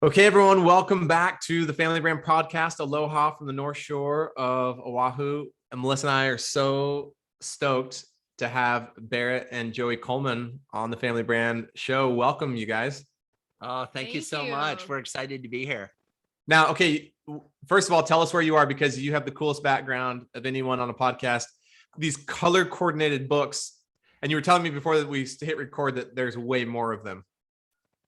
Okay, everyone, welcome back to the Family Brand Podcast. Aloha from the North Shore of Oahu. And Melissa and I are so stoked to have Berit and Joey Coleman on the Family Brand show. Welcome, you guys. Oh, thank you so much. We're excited to be here. Now, okay, first of all, tell us where you are because you have the coolest background of anyone on a podcast. These color-coordinated books, and you were telling me before that we hit record that there's way more of them.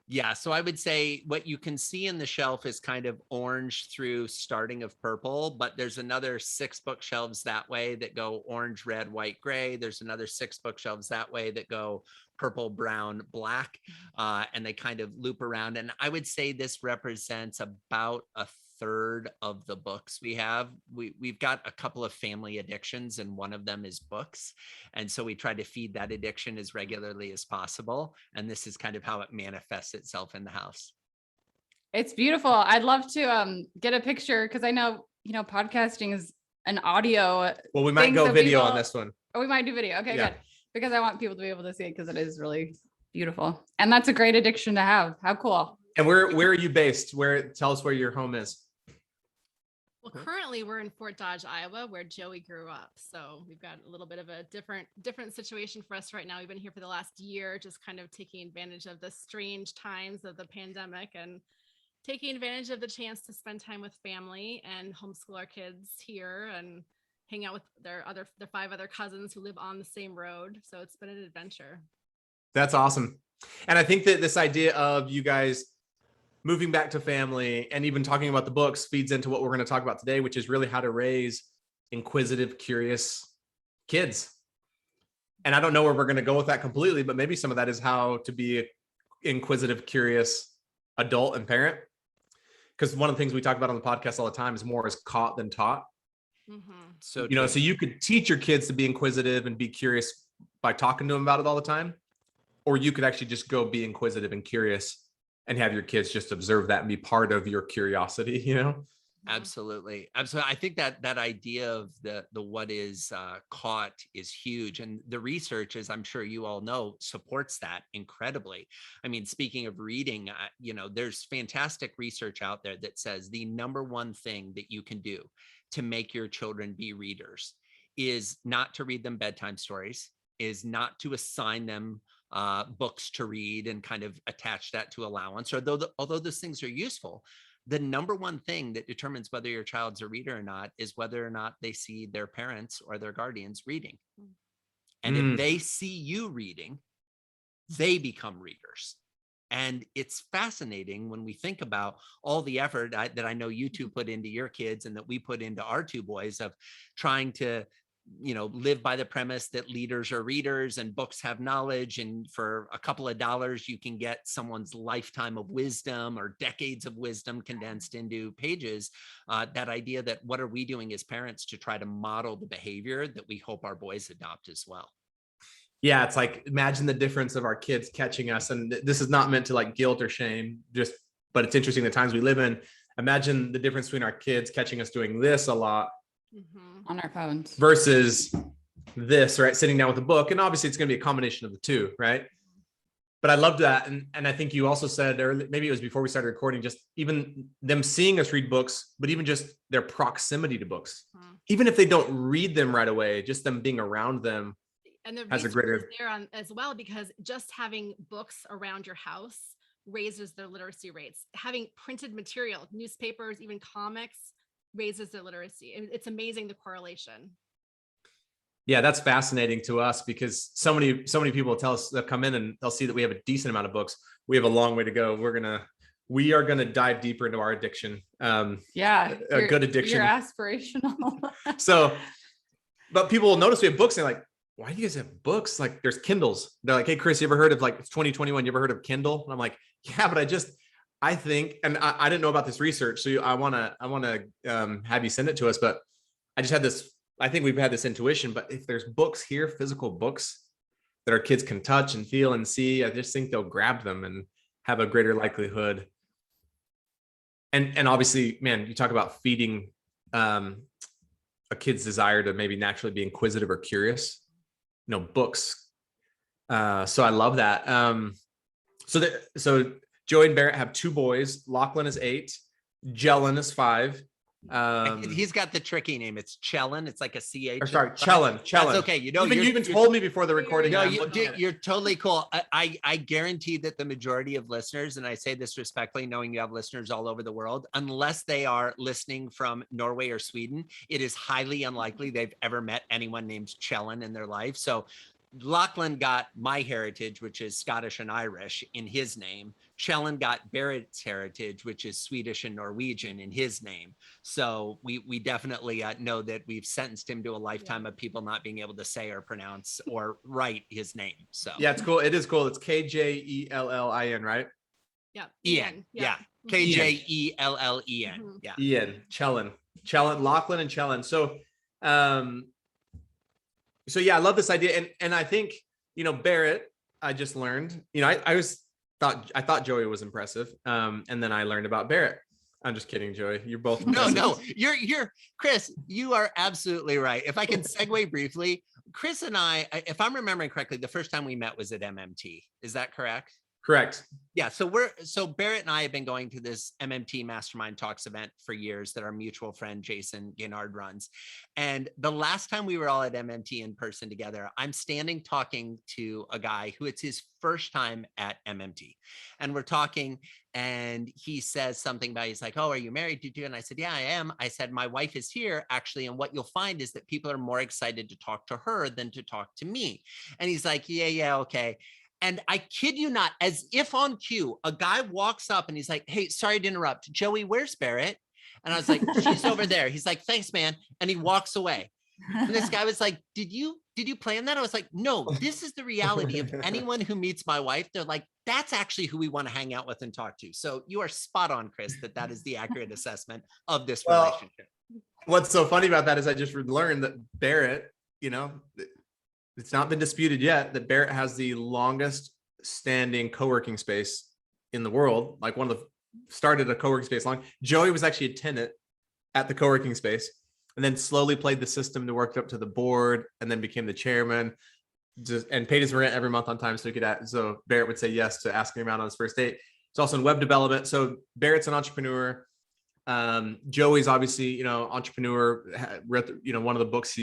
Yeah, so I would say what you can see in the shelf is kind of orange through starting of purple, but there's another 6 bookshelves that way that go orange, red, white, gray. There's another 6 bookshelves that way that go purple, brown, black, and they kind of loop around. And I would say this represents about a third of the books we have. We've got a couple of family addictions, and one of them is books. And so we try to feed that addiction as regularly as possible. And this is kind of how it manifests itself in the house. It's beautiful. I'd love to get a picture because I know, podcasting is an audio. Well, we might go video on this one. Oh, we might do video. Okay, good. Because I want people to be able to see it because it is really beautiful. And that's a great addiction to have. How cool. And where are you based? Tell us where your home is. Well, currently we're in Fort Dodge, Iowa, where Joey grew up. So we've got a little bit of a different situation for us right now. We've been here for the last year, just kind of taking advantage of the strange times of the pandemic and taking advantage of the chance to spend time with family and homeschool our kids here and hang out with their 5 other cousins who live on the same road. So it's been an adventure. That's awesome. And I think that this idea of you guys moving back to family and even talking about the books feeds into what we're going to talk about today, which is really how to raise inquisitive, curious kids. And I don't know where we're going to go with that completely, but maybe some of that is how to be an inquisitive, curious adult and parent. Because one of the things we talk about on the podcast all the time is more is caught than taught. Mm-hmm. So you could teach your kids to be inquisitive and be curious by talking to them about it all the time, or you could actually just go be inquisitive and curious and have your kids just observe that and be part of your curiosity, Absolutely. I think that idea of the what is caught is huge. And the research, as I'm sure you all know, supports that incredibly. I mean, speaking of reading, there's fantastic research out there that says the number one thing that you can do to make your children be readers is not to read them bedtime stories, is not to assign them books to read and kind of attach that to allowance. Although those things are useful, the number one thing that determines whether your child's a reader or not is whether or not they see their parents or their guardians reading. And if they see you reading, they become readers. And it's fascinating when we think about all the effort that I know you two put into your kids and that we put into our 2 boys of trying to live by the premise that leaders are readers and books have knowledge. And for a couple of dollars, you can get someone's lifetime of wisdom or decades of wisdom condensed into pages. That idea that what are we doing as parents to try to model the behavior that we hope our boys adopt as well? Yeah, it's like, imagine the difference of our kids catching us. And this is not meant to like guilt or shame, but it's interesting the times we live in. Imagine the difference between our kids catching us doing this a lot on our phones versus this, right? Sitting down with a book. And obviously it's going to be a combination of the two, right? But I loved that. And I think you also said, or maybe it was before we started recording, just even them seeing us read books, but even just their proximity to books, even if they don't read them right away, just them being around them. And the has a greater there on as well, because just having books around your house raises their literacy rates. Having printed material, newspapers, even comics, raises their literacy. And it's amazing the correlation. Yeah, that's fascinating to us because so many people tell us, they'll come in and they'll see that we have a decent amount of books. We have a long way to go. We are gonna dive deeper into our addiction. A good addiction. You're aspirational. So, but people will notice we have books and they're like, why do you guys have books? Like there's Kindles. They're like, hey, Chris, you ever heard of it's 2021? You ever heard of Kindle? And I'm like, yeah, but I think, and I didn't know about this research. So I want to have you send it to us, but I just had this, I think we've had this intuition, but if there's books here, physical books that our kids can touch and feel and see, I just think they'll grab them and have a greater likelihood. And obviously, man, you talk about feeding a kid's desire to maybe naturally be inquisitive or curious, books. So I love that. So Joey and Berit have 2 boys. Lachlan is 8. Jellen is 5. He's got the tricky name. It's Chellen. It's like a CH. Or sorry, Chellen. That's okay. You know, you even told me before the recording. No, and I'm looking at it. you're totally cool. I guarantee that the majority of listeners, and I say this respectfully, knowing you have listeners all over the world, unless they are listening from Norway or Sweden, it is highly unlikely they've ever met anyone named Chellen in their life. So Lachlan got my heritage, which is Scottish and Irish, in his name. Chellen got Berit's heritage, which is Swedish and Norwegian, in his name. So we definitely know that we've sentenced him to a lifetime of people not being able to say or pronounce or write his name. So Yeah, it's cool. It is cool. It's Kjellin, right? Yeah. Ian. Yeah. Kjellen. Mhm. Yeah. Ian, Chellen, Lachlan and Chellen. So yeah, I love this idea. And I think, Berit, I just learned, I thought Joey was impressive. And then I learned about Berit. I'm just kidding, Joey. You're both impressive. No, you're Chris, you are absolutely right. If I can segue briefly, Chris and I, if I'm remembering correctly, the first time we met was at MMT. Is that correct? Correct. Yeah. So Berit and I have been going to this MMT Mastermind Talks event for years that our mutual friend Jason Gaynard runs. And the last time we were all at MMT in person together, I'm standing talking to a guy who it's his first time at MMT. And we're talking, and he says something about, he's like, "Oh, are you married? Did you?" And I said, "Yeah, I am." I said, "My wife is here actually. And what you'll find is that people are more excited to talk to her than to talk to me." And he's like, yeah, okay. And I kid you not, as if on cue, a guy walks up and he's like, "Hey, sorry to interrupt. Joey, where's Berit?" And I was like, "She's over there." He's like, "Thanks, man." And he walks away. And this guy was like, Did you plan that?" I was like, "No, this is the reality of anyone who meets my wife. They're like, that's actually who we want to hang out with and talk to." So you are spot on, Chris, that is the accurate assessment of this relationship. What's so funny about that is I just learned that Berit, it's not been disputed yet that Berit has the longest standing co-working space in the world. Like started a co-working space long. Joey was actually a tenant at the co-working space and then slowly played the system to work up to the board and then became the chairman and paid his rent every month on time. So so Berit would say yes to asking him out on his first date. It's also in web development. So Berit's an entrepreneur. Joey's obviously, entrepreneur, read, one of the books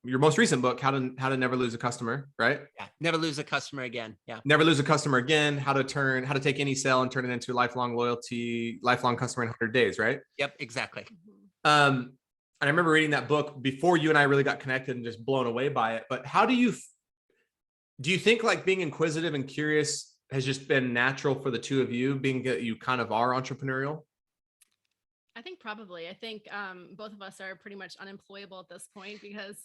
your most recent book, how to never lose a customer, right? Yeah. Never lose a customer again. Yeah. Never lose a customer again. How to take any sale and turn it into lifelong loyalty, lifelong customer in 100 days, right? Yep, exactly. And I remember reading that book before you and I really got connected and just blown away by it. But do you think like being inquisitive and curious has just been natural for the two of you, being that you kind of are entrepreneurial? I think probably. I think both of us are pretty much unemployable at this point because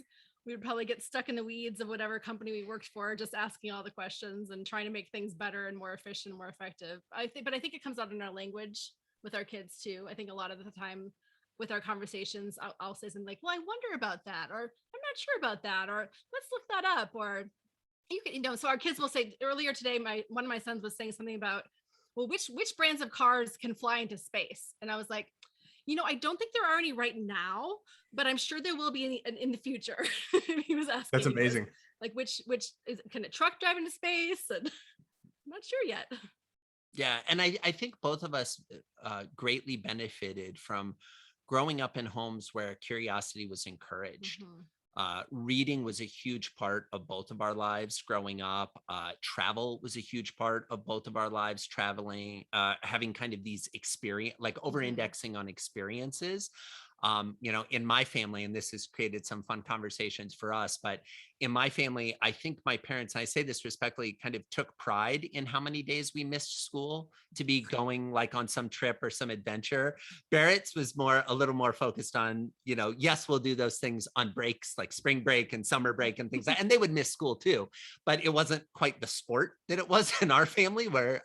we would probably get stuck in the weeds of whatever company we worked for, just asking all the questions and trying to make things better and more efficient and more effective. But I think it comes out in our language with our kids too. I think a lot of the time with our conversations, I'll say something like, "Well, I wonder about that," or "I'm not sure about that," or "Let's look that up," or you can, so our kids will say, earlier today, one of my sons was saying something about, "Well, which brands of cars can fly into space?" And I was like, "I don't think there are any right now, but I'm sure there will be in the future." He was asking. That's amazing. Like can a truck drive into space? And I'm not sure yet. Yeah. And I think both of us greatly benefited from growing up in homes where curiosity was encouraged. Reading was a huge part of both of our lives growing up. Travel was a huge part of both of our lives, traveling, having kind of these like over-indexing on experiences. In my family, and this has created some fun conversations for us, but in my family, I think my parents, and I say this respectfully, kind of took pride in how many days we missed school to be going like on some trip or some adventure. Berit's was a little more focused on, yes, we'll do those things on breaks like spring break and summer break and things like that. And they would miss school too, but it wasn't quite the sport that it was in our family where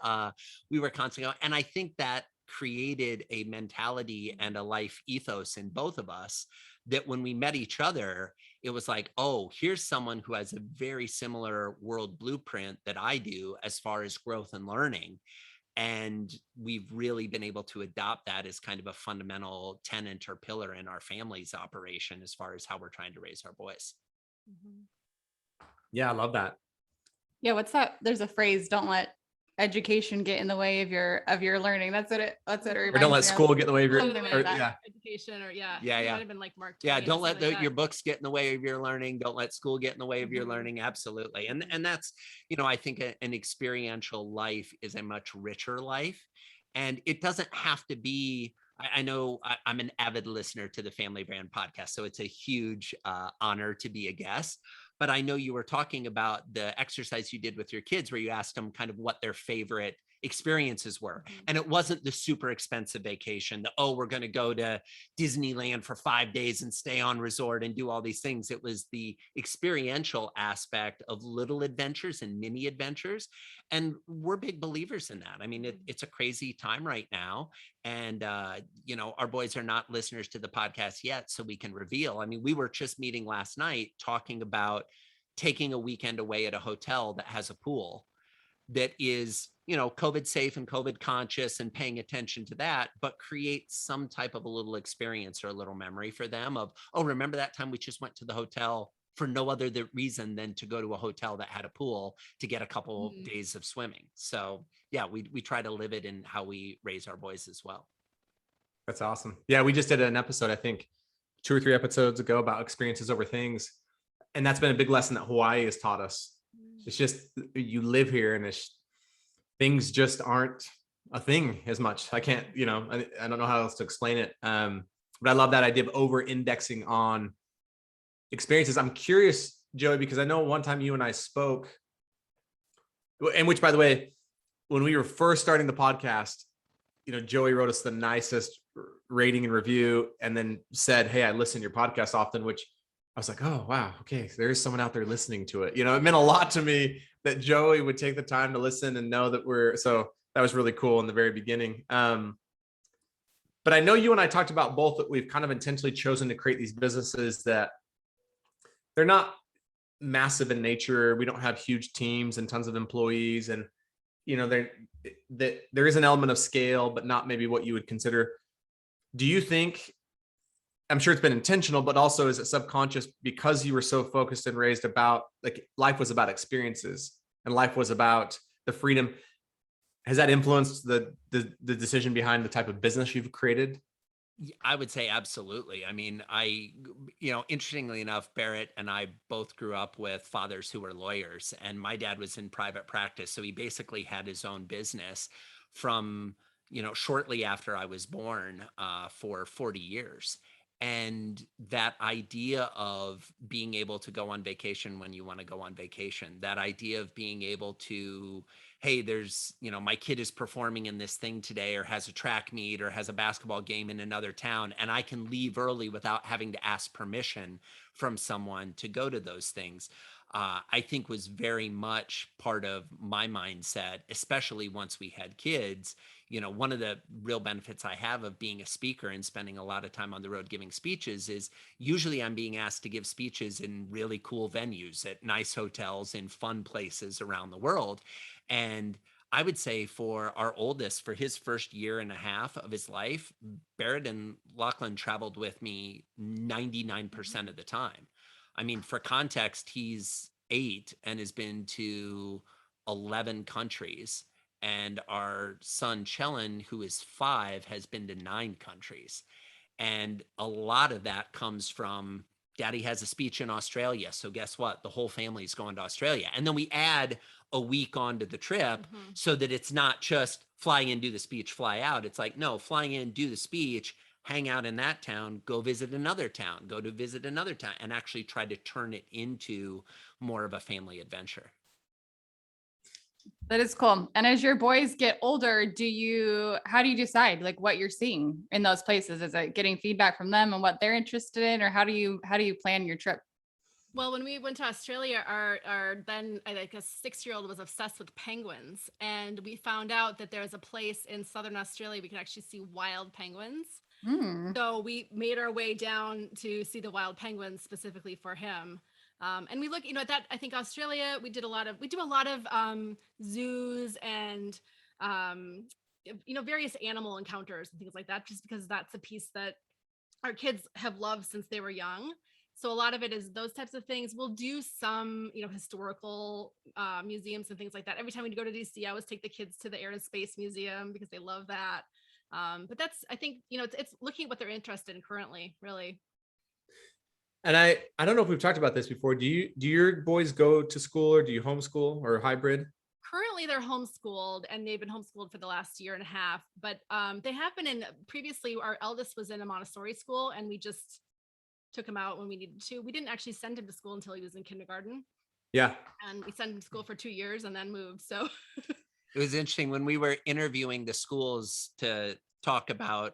we were constantly, and I think that created a mentality and a life ethos in both of us that when we met each other, it was like, oh, here's someone who has a very similar world blueprint that I do as far as growth and learning. And we've really been able to adopt that as kind of a fundamental tenet or pillar in our family's operation as far as how we're trying to raise our boys. Yeah, I love that. Yeah, what's that? There's a phrase, don't let education get in the way of your learning. That's what it Or reminds don't let me school get in the way of your, Something like or, that. yeah. Education, or Yeah, it yeah. might have been like Mark Yeah, Twain or don't let something like your that. books get in the way of your learning. Don't let school get in the way of your Mhm. learning. Absolutely. And that's, I think an experiential life is a much richer life. And it doesn't have to be, I know I'm an avid listener to the Family Brand podcast, so it's a huge honor to be a guest. But I know you were talking about the exercise you did with your kids where you asked them kind of what their favorite experiences were. Mhm. And it wasn't the super expensive vacation, we're going to go to Disneyland for 5 days and stay on resort and do all these things. It was the experiential aspect of little adventures and mini adventures. And we're big believers in that. I mean, it's a crazy time right now. And, our boys are not listeners to the podcast yet, so we can reveal. I mean, we were just meeting last night talking about taking a weekend away at a hotel that has a pool that is, COVID safe and COVID conscious and paying attention to that, but create some type of a little experience or a little memory for them of, oh, remember that time we just went to the hotel for no other reason than to go to a hotel that had a pool to get a couple days of swimming. So yeah, we try to live it in how we raise our boys as well. That's awesome. Yeah, we just did an episode, I think 2 or 3 episodes ago, about experiences over things. And that's been a big lesson that Hawaii has taught us. It's just, you live here and things just aren't a thing as much. I can't, I don't know how else to explain it. But I love that idea of over indexing on experiences. I'm curious, Joey, because I know one time you and I spoke, and which, by the way, when we were first starting the podcast, Joey wrote us the nicest rating and review and then said, hey, I listen to your podcast often, which I was like, oh, wow. Okay. There is someone out there listening to it. It meant a lot to me that Joey would take the time to listen and know that so that was really cool in the very beginning. But I know you and I talked about both that we've kind of intentionally chosen to create these businesses that they're not massive in nature. We don't have huge teams and tons of employees, and there is an element of scale, but not maybe what you would consider. Do you think, I'm sure it's been intentional, but also is it subconscious because you were so focused and raised about, like, life was about experiences and life was about the freedom? Has that influenced the decision behind the type of business you've created? I would say absolutely. I mean, interestingly enough, Berit and I both grew up with fathers who were lawyers, and my dad was in private practice. So he basically had his own business from, shortly after I was born, for 40 years. And that idea of being able to go on vacation when you want to go on vacation, that idea of being able to, hey, there's, my kid is performing in this thing today, or has a track meet, or has a basketball game in another town, and I can leave early without having to ask permission from someone to go to those things, I think was very much part of my mindset, especially once we had kids. One of the real benefits I have of being a speaker and spending a lot of time on the road giving speeches is usually I'm being asked to give speeches in really cool venues at nice hotels in fun places around the world. And I would say for our oldest, for his first year and a half of his life, Barrett and Lachlan traveled with me 99% of the time. I mean, for context, he's 8 and has been to 11 countries. And our son, Chellen, who is 5, has been to 9 countries. And a lot of that comes from daddy has a speech in Australia. So guess what? The whole family is going to Australia. And then we add a week onto the trip so that it's not just flying in, do the speech, fly out. It's like, no, flying in, do the speech, hang out in that town, go visit another town, go to visit another town, and actually try to turn it into more of a family adventure. That is cool. And as your boys get older, how do you decide like what you're seeing in those places? Is it getting feedback from them and what they're interested in, or how do you plan your trip? Well, when we went to Australia, our then I think a 6-year-old was obsessed with penguins, and we found out that there was a place in southern Australia we could actually see wild penguins. So we made our way down to see the wild penguins specifically for him. And we look, at that, I think Australia, we do a lot of zoos and, various animal encounters and things like that, just because that's a piece that our kids have loved since they were young. So a lot of it is those types of things. We'll do some, historical museums and things like that. Every time we go to DC, I always take the kids to the Air and Space Museum because they love that. But that's, I think, it's looking at what they're interested in currently, really. And I don't know if we've talked about this before. Do your boys go to school, or do you homeschool or hybrid? Currently they're homeschooled, and they've been homeschooled for the last year and a half, but they have been previously, our eldest was in a Montessori school, and we just took him out when we needed to. We didn't actually send him to school until he was in kindergarten. Yeah. And we sent him to school for 2 years and then moved. So It was interesting when we were interviewing the schools to talk about,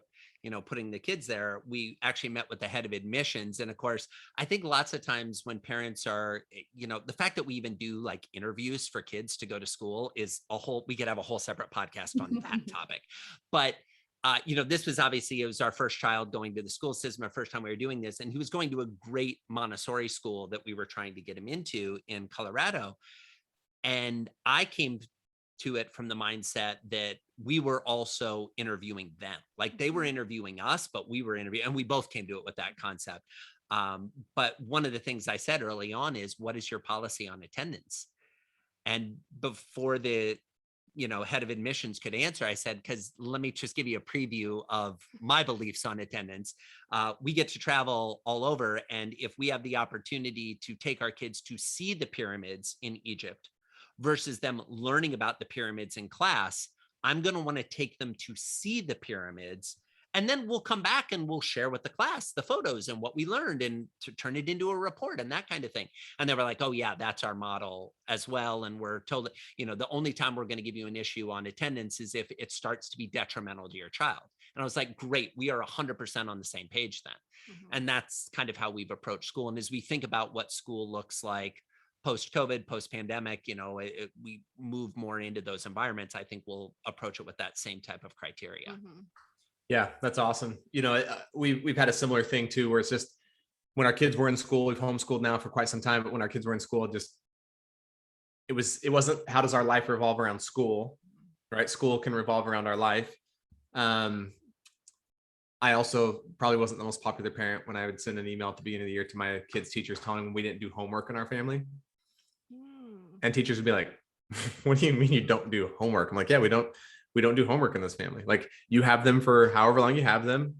putting the kids there. We actually met with the head of admissions. And of course, I think lots of times when parents are, the fact that we even do like interviews for kids to go to school is we could have a whole separate podcast on that topic. But this was obviously, it was our first child going to the school system, our first time we were doing this. And he was going to a great Montessori school that we were trying to get him into in Colorado. And I came to it from the mindset that we were also interviewing them. Like they were interviewing us, but we were interviewing, and we both came to it with that concept. But one of the things I said early on is, what is your policy on attendance? And before the head of admissions could answer, I said, because let me just give you a preview of my beliefs on attendance. We get to travel all over. And if we have the opportunity to take our kids to see the pyramids in Egypt versus them learning about the pyramids in class, I'm going to want to take them to see the pyramids. And then we'll come back and we'll share with the class the photos and what we learned, and to turn it into a report and that kind of thing. And they were like, oh yeah, that's our model as well. And we're told, the only time we're going to give you an issue on attendance is if it starts to be detrimental to your child. And I was like, great, we are 100% on the same page then. And that's kind of how we've approached school. And as we think about what school looks like post-COVID, post-pandemic, we move more into those environments, I think we'll approach it with that same type of criteria. Yeah, that's awesome. We've had a similar thing too, where it's just when our kids were in school, we've homeschooled now for quite some time, but when our kids were in school, it wasn't how does our life revolve around school, right? School can revolve around our life. I also probably wasn't the most popular parent when I would send an email at the beginning of the year to my kids' teachers telling them we didn't do homework in our family. And teachers would be like, what do you mean you don't do homework? I'm like, yeah, we don't do homework in this family. Like, you have them for however long you have them,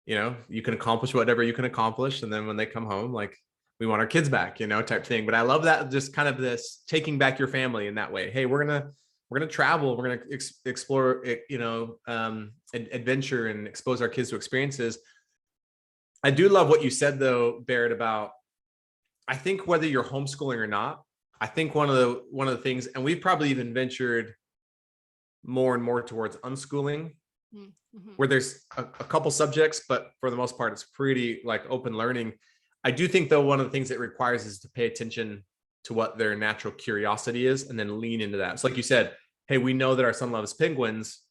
you can accomplish whatever you can accomplish. And then when they come home, like, we want our kids back, type thing. But I love that, just kind of this taking back your family in that way. Hey, we're going to travel. We're going to explore, adventure and expose our kids to experiences. I do love what you said though, Berit, about, I think whether you're homeschooling or not, I think one of the things, and we've probably even ventured more and more towards unschooling, where there's a couple subjects, but for the most part, it's pretty like open learning. I do think though, one of the things it requires is to pay attention to what their natural curiosity is, and then lean into that. So like you said, hey, we know that our son loves penguins.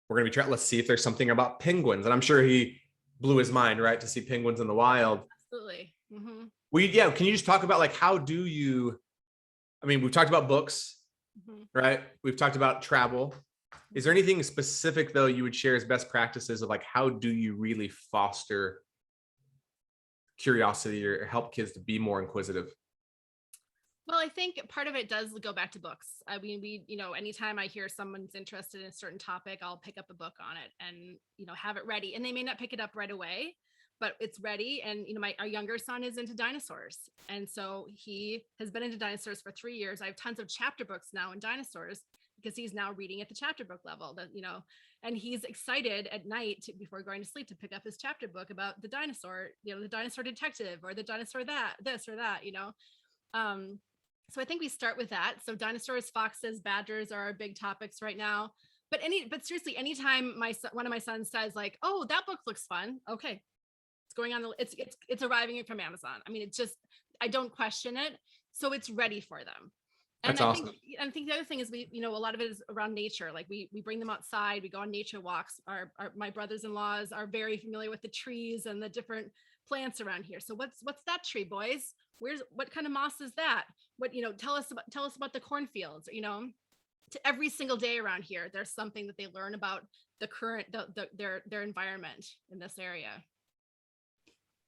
We're going to be trying, let's see if there's something about penguins. And I'm sure he blew his mind, right, to see penguins in the wild. Absolutely. Can you just talk about, like, how do you, we've talked about books, right? We've talked about travel. Is there anything specific though you would share as best practices of, like, how do you really foster curiosity or help kids to be more inquisitive? Well, I think part of it does go back to books. I mean, anytime I hear someone's interested in a certain topic, I'll pick up a book on it and, have it ready. And they may not pick it up right away, but it's ready. And, our younger son is into dinosaurs. And so he has been into dinosaurs for 3 years. I have tons of chapter books now in dinosaurs because he's now reading at the chapter book level, and he's excited at night before going to sleep to pick up his chapter book about the dinosaur, the dinosaur detective, or the dinosaur this or that. So I think we start with that. So dinosaurs, foxes, badgers are our big topics right now. But seriously, anytime one of my sons says, like, "Oh, that book looks fun," okay, it's going on. It's arriving from Amazon. I don't question it, so it's ready for them. And That's awesome. I think the other thing is a lot of it is around nature. Like we bring them outside, we go on nature walks. My brothers-in-laws are very familiar with the trees and the different plants around here. So what's that tree, boys? What kind of moss is that? Tell us about the cornfields, to every single day around here, there's something that they learn about the current, their environment in this area.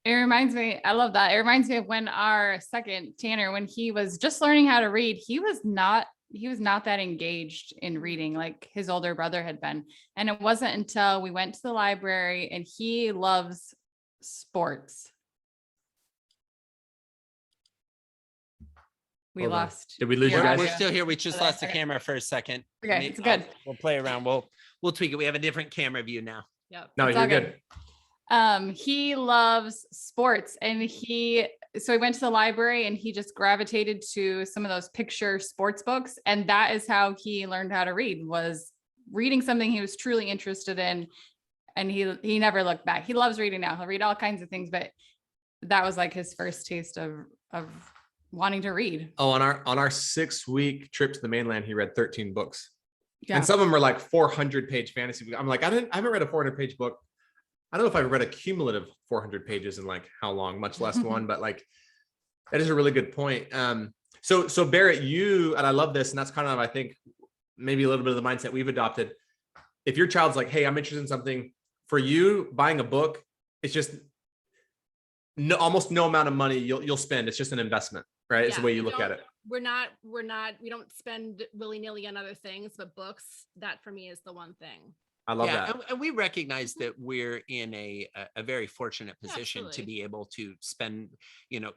It reminds me, I love that. It reminds me of when our second Tanner, when he was just learning how to read, he was not that engaged in reading like his older brother had been. And it wasn't until we went to the library, and he loves sports. We Hold on. lost. Did we lose your you guys? We're audio. still here. We just Okay, lost the okay. camera for a second. Okay, it's good. We'll play around. We'll tweak it. We have a different camera view now. Yep. No, It's you're all good. He loves sports, and so he went to the library and he just gravitated to some of those picture sports books. And that is how he learned how to read, was reading something he was truly interested in. And he never looked back. He loves reading now. He'll read all kinds of things, but that was like his first taste of wanting to read. Oh, on our 6-week trip to the mainland, he read 13 books. Yeah. And some of them are like 400-page fantasy books. I'm like, I haven't read a 400-page book. I don't know if I've read a cumulative 400 pages in like how long, much less one, but like, that is a really good point. So Berit, and I love this, and that's kind of, I think, maybe a little bit of the mindset we've adopted. If your child's like, hey, I'm interested in something, for you, buying a book, it's just almost no amount of money you'll spend. It's just an investment, right? It's the way you look at it. We don't spend willy-nilly on other things, but books, that for me is the one thing. I love that. And we recognize that we're in a very fortunate position to Absolutely. be able to spend,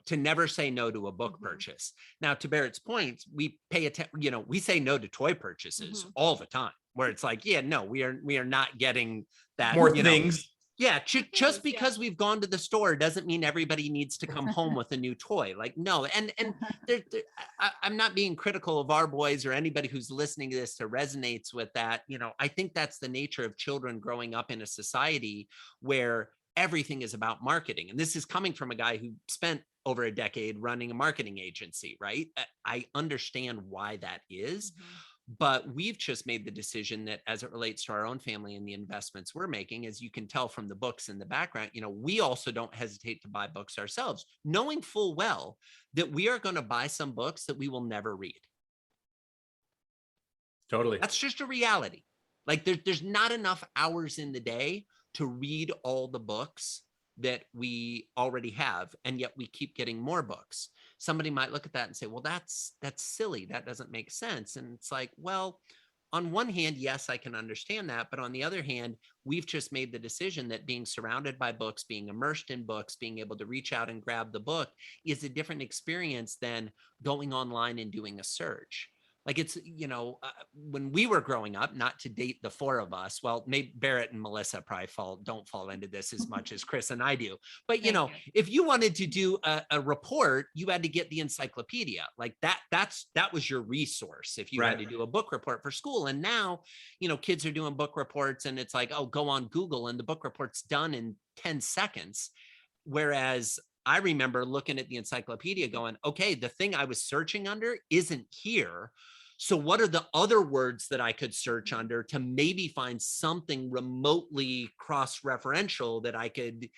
to never say no to a book Mhm. purchase. Now, to Berit's point, we pay attention, we say no to toy purchases all the time, where it's like, yeah, no, we are not getting that. More things. Yeah, just Yeah. because we've gone to the store doesn't mean everybody needs to come home with a new toy. Like, no, and I'm not being critical of our boys or anybody who's listening to this that resonates with that. I think that's the nature of children growing up in a society where everything is about marketing. And this is coming from a guy who spent over a decade running a marketing agency, right? I understand why that is. But we've just made the decision that as it relates to our own family and the investments we're making, as you can tell from the books in the background, we also don't hesitate to buy books ourselves, knowing full well that we are going to buy some books that we will never read. Totally. That's just a reality. Like there's not enough hours in the day to read all the books that we already have, and yet we keep getting more books. Somebody might look at that and say, well, that's silly. That doesn't make sense. And it's like, well, on one hand, yes, I can understand that. But on the other hand, we've just made the decision that being surrounded by books, being immersed in books, being able to reach out and grab the book is a different experience than going online and doing a search. Like it's, when we were growing up, not to date the four of us, well, maybe Berit and Melissa probably don't fall into this as much as Chris and I do. But, if you wanted to do a report, you had to get the encyclopedia. Like that was your resource if you had to do a book report for school. And now, kids are doing book reports and it's like, oh, go on Google and the book report's done in 10 seconds. Whereas I remember looking at the encyclopedia going, okay, the thing I was searching under isn't here. So what are the other words that I could search under to maybe find something remotely cross-referential that I could,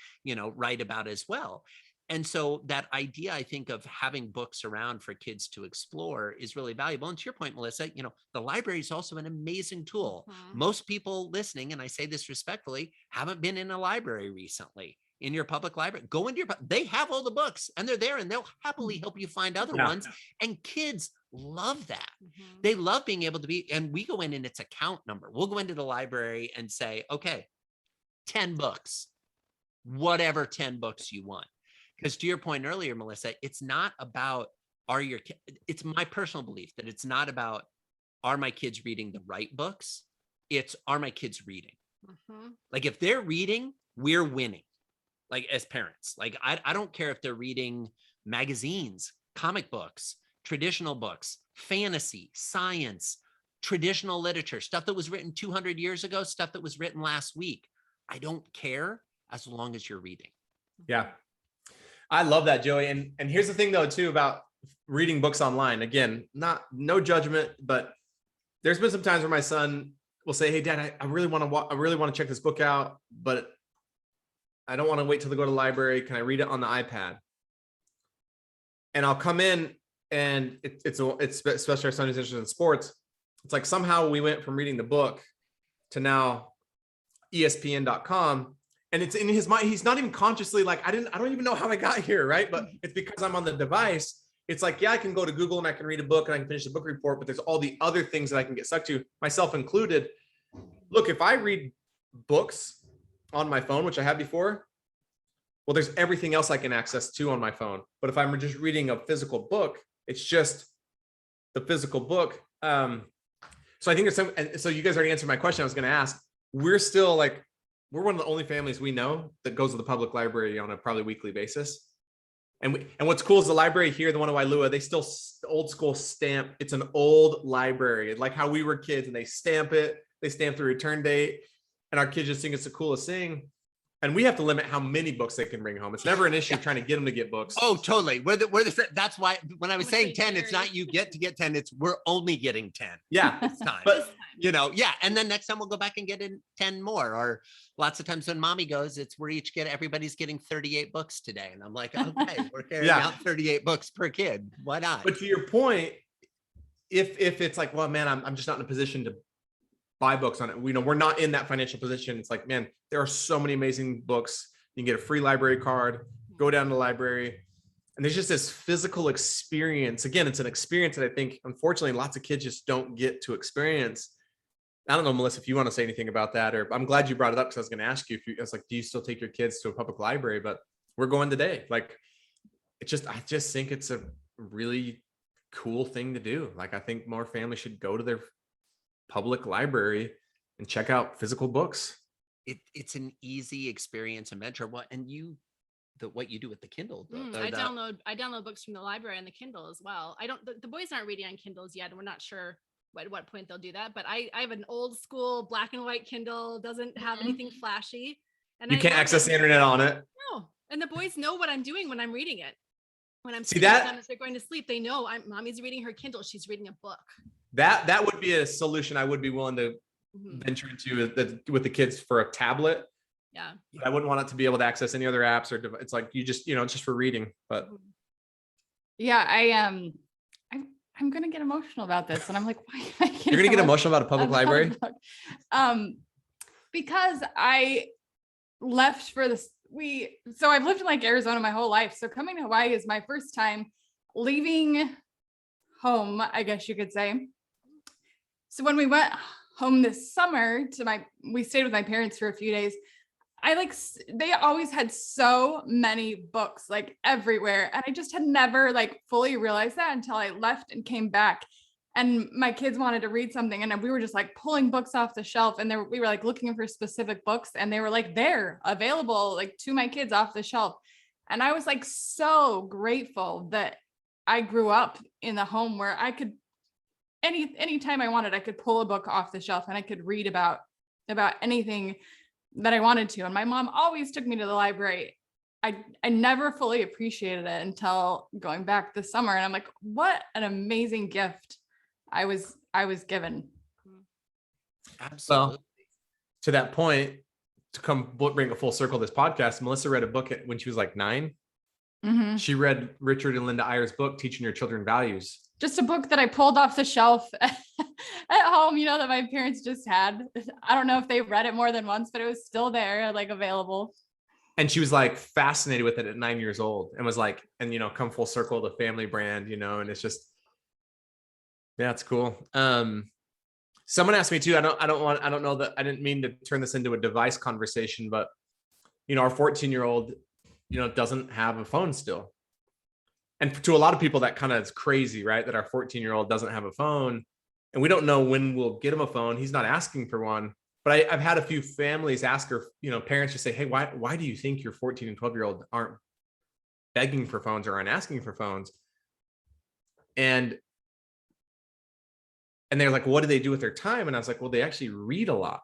write about as well? And so that idea, I think, of having books around for kids to explore is really valuable. And to your point, Melissa, the library is also an amazing tool. Most people listening, and I say this respectfully, haven't been in a library recently. In your public library, go into they have all the books and they're there and they'll happily help you find other ones. And kids love that. They love being able to and we go in and it's a count number. We'll go into the library and say, okay, 10 books, whatever 10 books you want. Because to your point earlier, Melissa, it's not about, it's my personal belief that it's not about, are my kids reading the right books? It's, are my kids reading? Like if they're reading, we're winning. Like as parents, like I don't care if they're reading magazines, comic books, traditional books, fantasy, science, traditional literature, stuff that was written 200 years ago, stuff that was written last week. I don't care as long as you're reading. Yeah. I love that, Joey. And here's the thing though, too, about reading books online. Again, no judgment, but there's been some times where my son will say, hey, Dad, I really want to check this book out, but I don't want to wait till they go to the library. Can I read it on the iPad? And I'll come in and it's especially our son who's interested in sports. It's like somehow we went from reading the book to now ESPN.com. And it's in his mind. He's not even consciously like, I don't even know how I got here. Right. But it's because I'm on the device. It's like, yeah, I can go to Google and I can read a book and I can finish the book report, but there's all the other things that I can get stuck to, myself included. Look, if I read books on my phone, which I had before, well, there's everything else I can access to on my phone. But if I'm just reading a physical book, it's just the physical book. So I think there's some, and so you guys already answered my question. I was going to ask, we're still like, we're one of the only families we know that goes to the public library on a probably weekly basis. And what's cool is the library here, the one in Wailua, they still old school stamp. It's an old library, like how we were kids, and they stamp it. They stamp the return date, and our kids just think it's the coolest thing. And we have to limit how many books they can bring home. It's never an issue trying to get them to get books. Oh, totally. That's why when I was saying 10, it's not you get to get 10. It's we're only getting 10. Yeah. This time. But yeah. And then next time we'll go back and get in 10 more. Or lots of times when mommy goes, it's everybody's getting 38 books today. And I'm like, okay, we're carrying out 38 books per kid. Why not? But to your point, if it's like, well, man, I'm just not in a position to buy books on it. We're not in that financial position. It's like, man, there are so many amazing books. You can get a free library card, go down to the library. And there's just this physical experience. Again, it's an experience that I think, unfortunately, lots of kids just don't get to experience. I don't know, Melissa, if you want to say anything about that, or I'm glad you brought it up because I was going to ask you I was like, do you still take your kids to a public library? But we're going today. Like, I just think it's a really cool thing to do. Like, I think more families should go to their public library and check out physical books. It's an easy experience and mentor. What you do with the Kindle. I download books from the library on the Kindle as well. The boys aren't reading on Kindles yet, and we're not sure at what point they'll do that. But I have an old school black and white Kindle, doesn't have anything flashy. And you can't access the internet on it. No, and the boys know what I'm doing when I'm reading it. When I'm as they're going to sleep, they know mommy's reading her Kindle. She's reading a book. That would be a solution I would be willing to venture into with the kids for a tablet. Yeah. But I wouldn't want it to be able to access any other apps or it's like you just, it's just for reading. But yeah, I'm gonna get emotional about this. And I'm like, why am I You're gonna get emotional about a public library? Because I left for this. So I've lived in like Arizona my whole life. So coming to Hawaii is my first time leaving home, I guess you could say. So when we went home this summer we stayed with my parents for a few days. They always had so many books like everywhere. And I just had never like fully realized that until I left and came back. And my kids wanted to read something. And we were just like pulling books off the shelf. And we were like looking for specific books. And they were like there available like to my kids off the shelf. And I was like so grateful that I grew up in the home where I could anytime I wanted, I could pull a book off the shelf and I could read about anything that I wanted to. And my mom always took me to the library. I never fully appreciated it until going back this summer. And I'm like, what an amazing gift I was given. Absolutely. Well, to that point, to bring a full circle this podcast, Melissa read a book when she was like 9. Mm-hmm. She read Richard and Linda Eyer's book, Teaching Your Children Values. Just a book that I pulled off the shelf at home, that my parents just had. I don't know if they read it more than once, but it was still there, like available. And she was like fascinated with it at 9 years old and was like, and come full circle, the family brand, and it's just, yeah, it's cool. Someone asked me too, I don't know that I didn't mean to turn this into a device conversation, but our 14-year-old, doesn't have a phone still. And to a lot of people, that kind of is crazy, right? That our 14-year-old doesn't have a phone and we don't know when we'll get him a phone. He's not asking for one, but I've had a few families ask her, parents just say, hey, why do you think your 14 and 12-year-old aren't begging for phones or aren't asking for phones? And they're like, what do they do with their time? And I was like, well, they actually read a lot.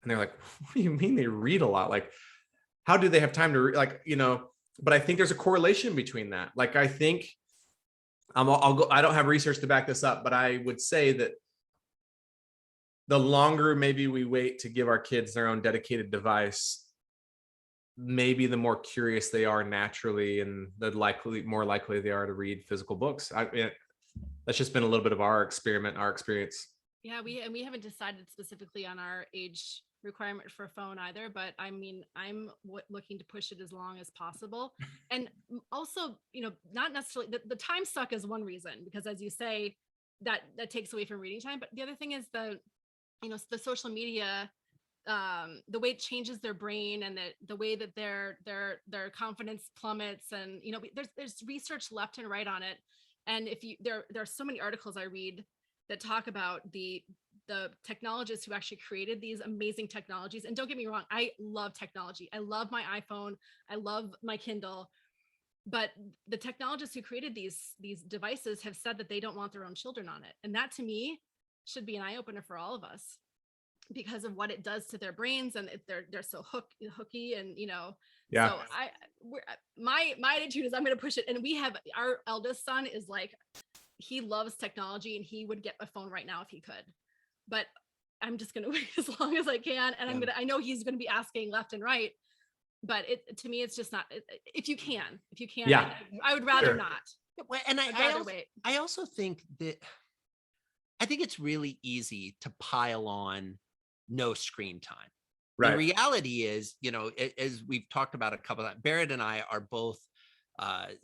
And they're like, what do you mean they read a lot? Like, how do they have time to read? Like, but I think there's a correlation between that. Like, I think I'll go, I don't have research to back this up, but I would say that the longer maybe we wait to give our kids their own dedicated device, maybe the more curious they are naturally and the more likely they are to read physical books. That's just been a little bit of our experience. Yeah, we haven't decided specifically on our age requirement for a phone either, but I mean, I'm looking to push it as long as possible. And also, not necessarily the time suck is one reason, because as you say, that takes away from reading time. But the other thing is the social media, the way it changes their brain, and the way that their confidence plummets. And there's research left and right on it. And if there are so many articles I read that talk about the technologists who actually created these amazing technologies. And don't get me wrong, I love technology. I love my iPhone. I love my Kindle. But the technologists who created these devices have said that they don't want their own children on it. And that, to me, should be an eye opener for all of us, because of what it does to their brains, and they're so hooky, and Yeah. So my attitude is I'm going to push it. And we have, our eldest son is like, he loves technology, and he would get a phone right now if he could. But I'm just going to wait as long as I can. And I know he's going to be asking left and right, but to me, it's just not, if you can, Yeah. I would rather Sure. not. Well, and Wait. I also think that I think it's really easy to pile on no screen time. Right. The reality is, as we've talked about a couple of times, Berit and I are both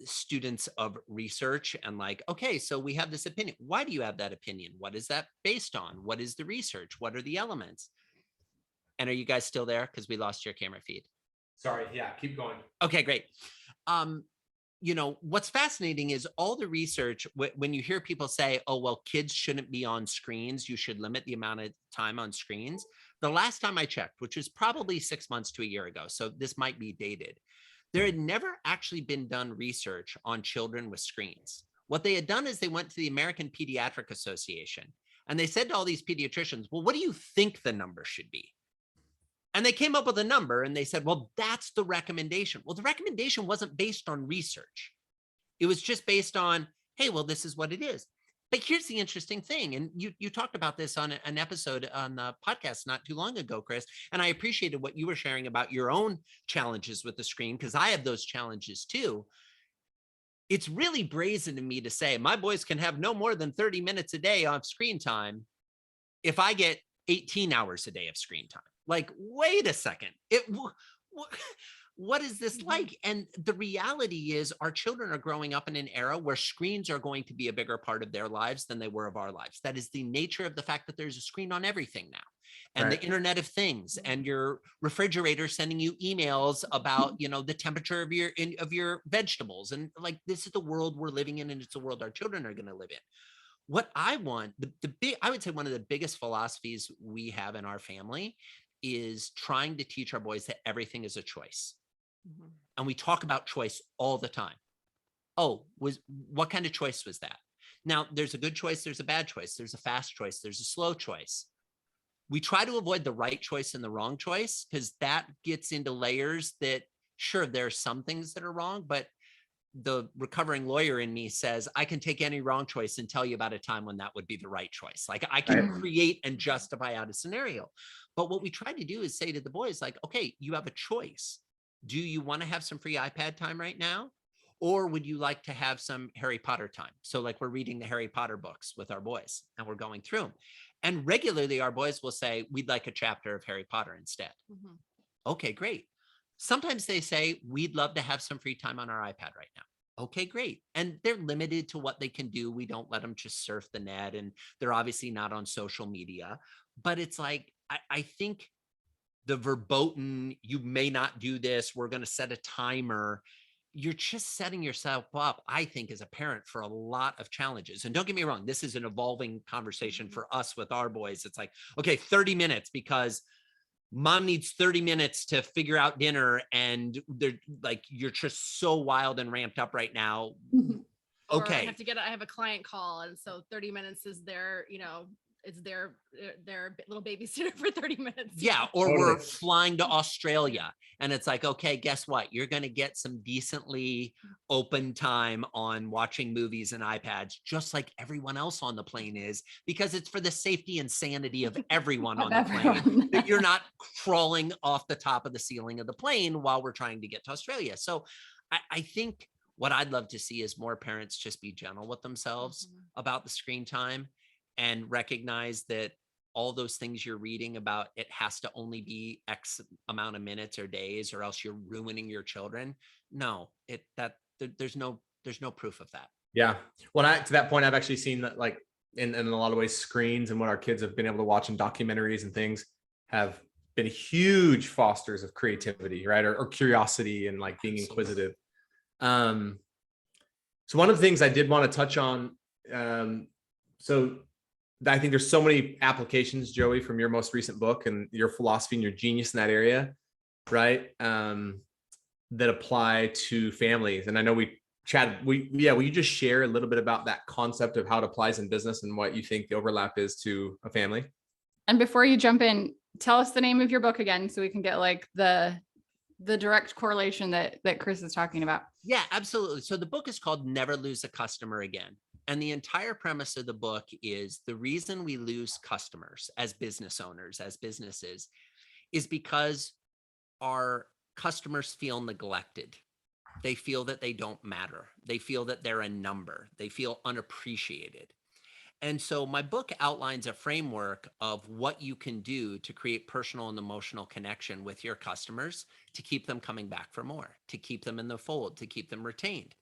students of research, and like, okay, so we have this opinion. Why do you have that opinion? What is that based on? What is the research? What are the elements? And are you guys still there? Because we lost your camera feed. Sorry. Yeah. Keep going. Okay, great. What's fascinating is all the research, when you hear people say, oh, well, kids shouldn't be on screens, you should limit the amount of time on screens. The last time I checked, which was probably 6 months to a year ago, so this might be dated, there had never actually been done research on children with screens. What they had done is they went to the American Pediatric Association, and they said to all these pediatricians, well, what do you think the number should be? And they came up with a number, and they said, well, that's the recommendation. Well, the recommendation wasn't based on research. It was just based on, hey, well, this is what it is. But here's the interesting thing. And you talked about this on an episode on the podcast not too long ago, Chris. And I appreciated what you were sharing about your own challenges with the screen, because I have those challenges too. It's really brazen to me to say my boys can have no more than 30 minutes a day of screen time if I get 18 hours a day of screen time. Like, wait a second. What is this like? And the reality is our children are growing up in an era where screens are going to be a bigger part of their lives than they were of our lives. That is the nature of the fact that there's a screen on everything now. And Right. the Internet of Things, and your refrigerator sending you emails about, the temperature of your vegetables. And like, this is the world we're living in, and it's the world our children are going to live in. What I want, I would say one of the biggest philosophies we have in our family is trying to teach our boys that everything is a choice. Mm-hmm. And we talk about choice all the time. Oh, what kind of choice was that? Now, there's a good choice, there's a bad choice, there's a fast choice, there's a slow choice. We try to avoid the right choice and the wrong choice, because that gets into layers that, sure, there are some things that are wrong, but the recovering lawyer in me says, I can take any wrong choice and tell you about a time when that would be the right choice. Like, I can create and justify out a scenario. But what we try to do is say to the boys, like, okay, you have a choice. Do you want to have some free iPad time right now? Or would you like to have some Harry Potter time? So like, we're reading the Harry Potter books with our boys, and we're going through them. And regularly our boys will say, we'd like a chapter of Harry Potter instead. Mm-hmm. Okay, great. Sometimes they say, we'd love to have some free time on our iPad right now. Okay, great. And they're limited to what they can do. We don't let them just surf the net, and they're obviously not on social media. But it's like, I think the verboten, you may not do this, we're going to set a timer, you're just setting yourself up, I think, as a parent for a lot of challenges. And don't get me wrong, this is an evolving conversation for us with our boys. It's like, okay, 30 minutes because mom needs 30 minutes to figure out dinner, and they're like, you're just so wild and ramped up right now. Or Okay. I have a client call, and so 30 minutes is their, it's their little babysitter for 30 minutes. Yeah. Or we're flying to Australia, and it's like, okay, guess what? You're going to get some decently open time on watching movies and iPads, just like everyone else on the plane is, because it's for the safety and sanity of everyone on the plane, that you're not crawling off the top of the ceiling of the plane while we're trying to get to Australia. So I think what I'd love to see is more parents just be gentle with themselves about the screen time, and recognize that all those things you're reading about, it has to only be X amount of minutes or days, or else you're ruining your children. No, there's no proof of that. Yeah. Well, to that point, I've actually seen that, like, in a lot of ways, screens and what our kids have been able to watch in documentaries and things have been huge fosters of creativity, right? Or curiosity and like being inquisitive. So one of the things I did want to touch on, so I think there's so many applications, Joey, from your most recent book and your philosophy and your genius in that area, right? That apply to families. And I know Chad, will you just share a little bit about that concept of how it applies in business and what you think the overlap is to a family? And before you jump in, tell us the name of your book again, so we can get like the direct correlation that Chris is talking about. Yeah, absolutely. So the book is called Never Lose a Customer Again. And the entire premise of the book is the reason we lose customers as business owners, as businesses, is because our customers feel neglected. They feel that they don't matter. They feel that they're a number. They feel unappreciated. And so my book outlines a framework of what you can do to create personal and emotional connection with your customers to keep them coming back for more, to keep them in the fold, to keep them retained.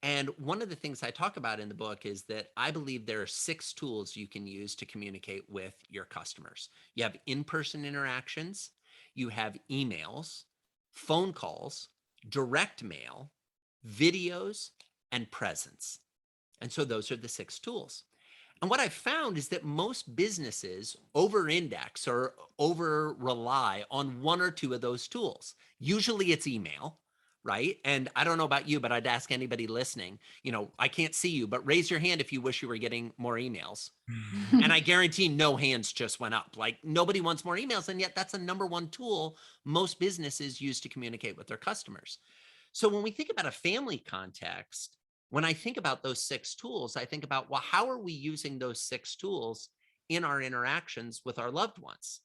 And one of the things I talk about in the book is that I believe there are 6 tools you can use to communicate with your customers. You have in-person interactions, you have emails, phone calls, direct mail, videos, and presence. And so those are the 6 tools. And what I found is that most businesses over-index or over-rely on 1 or 2 of those tools. Usually it's email, right? And I don't know about you, but I'd ask anybody listening, I can't see you, but raise your hand if you wish you were getting more emails. And I guarantee no hands just went up. Like, nobody wants more emails. And yet that's the number 1 tool most businesses use to communicate with their customers. So when we think about a family context, when I think about those 6 tools, I think about, well, how are we using those 6 tools in our interactions with our loved ones?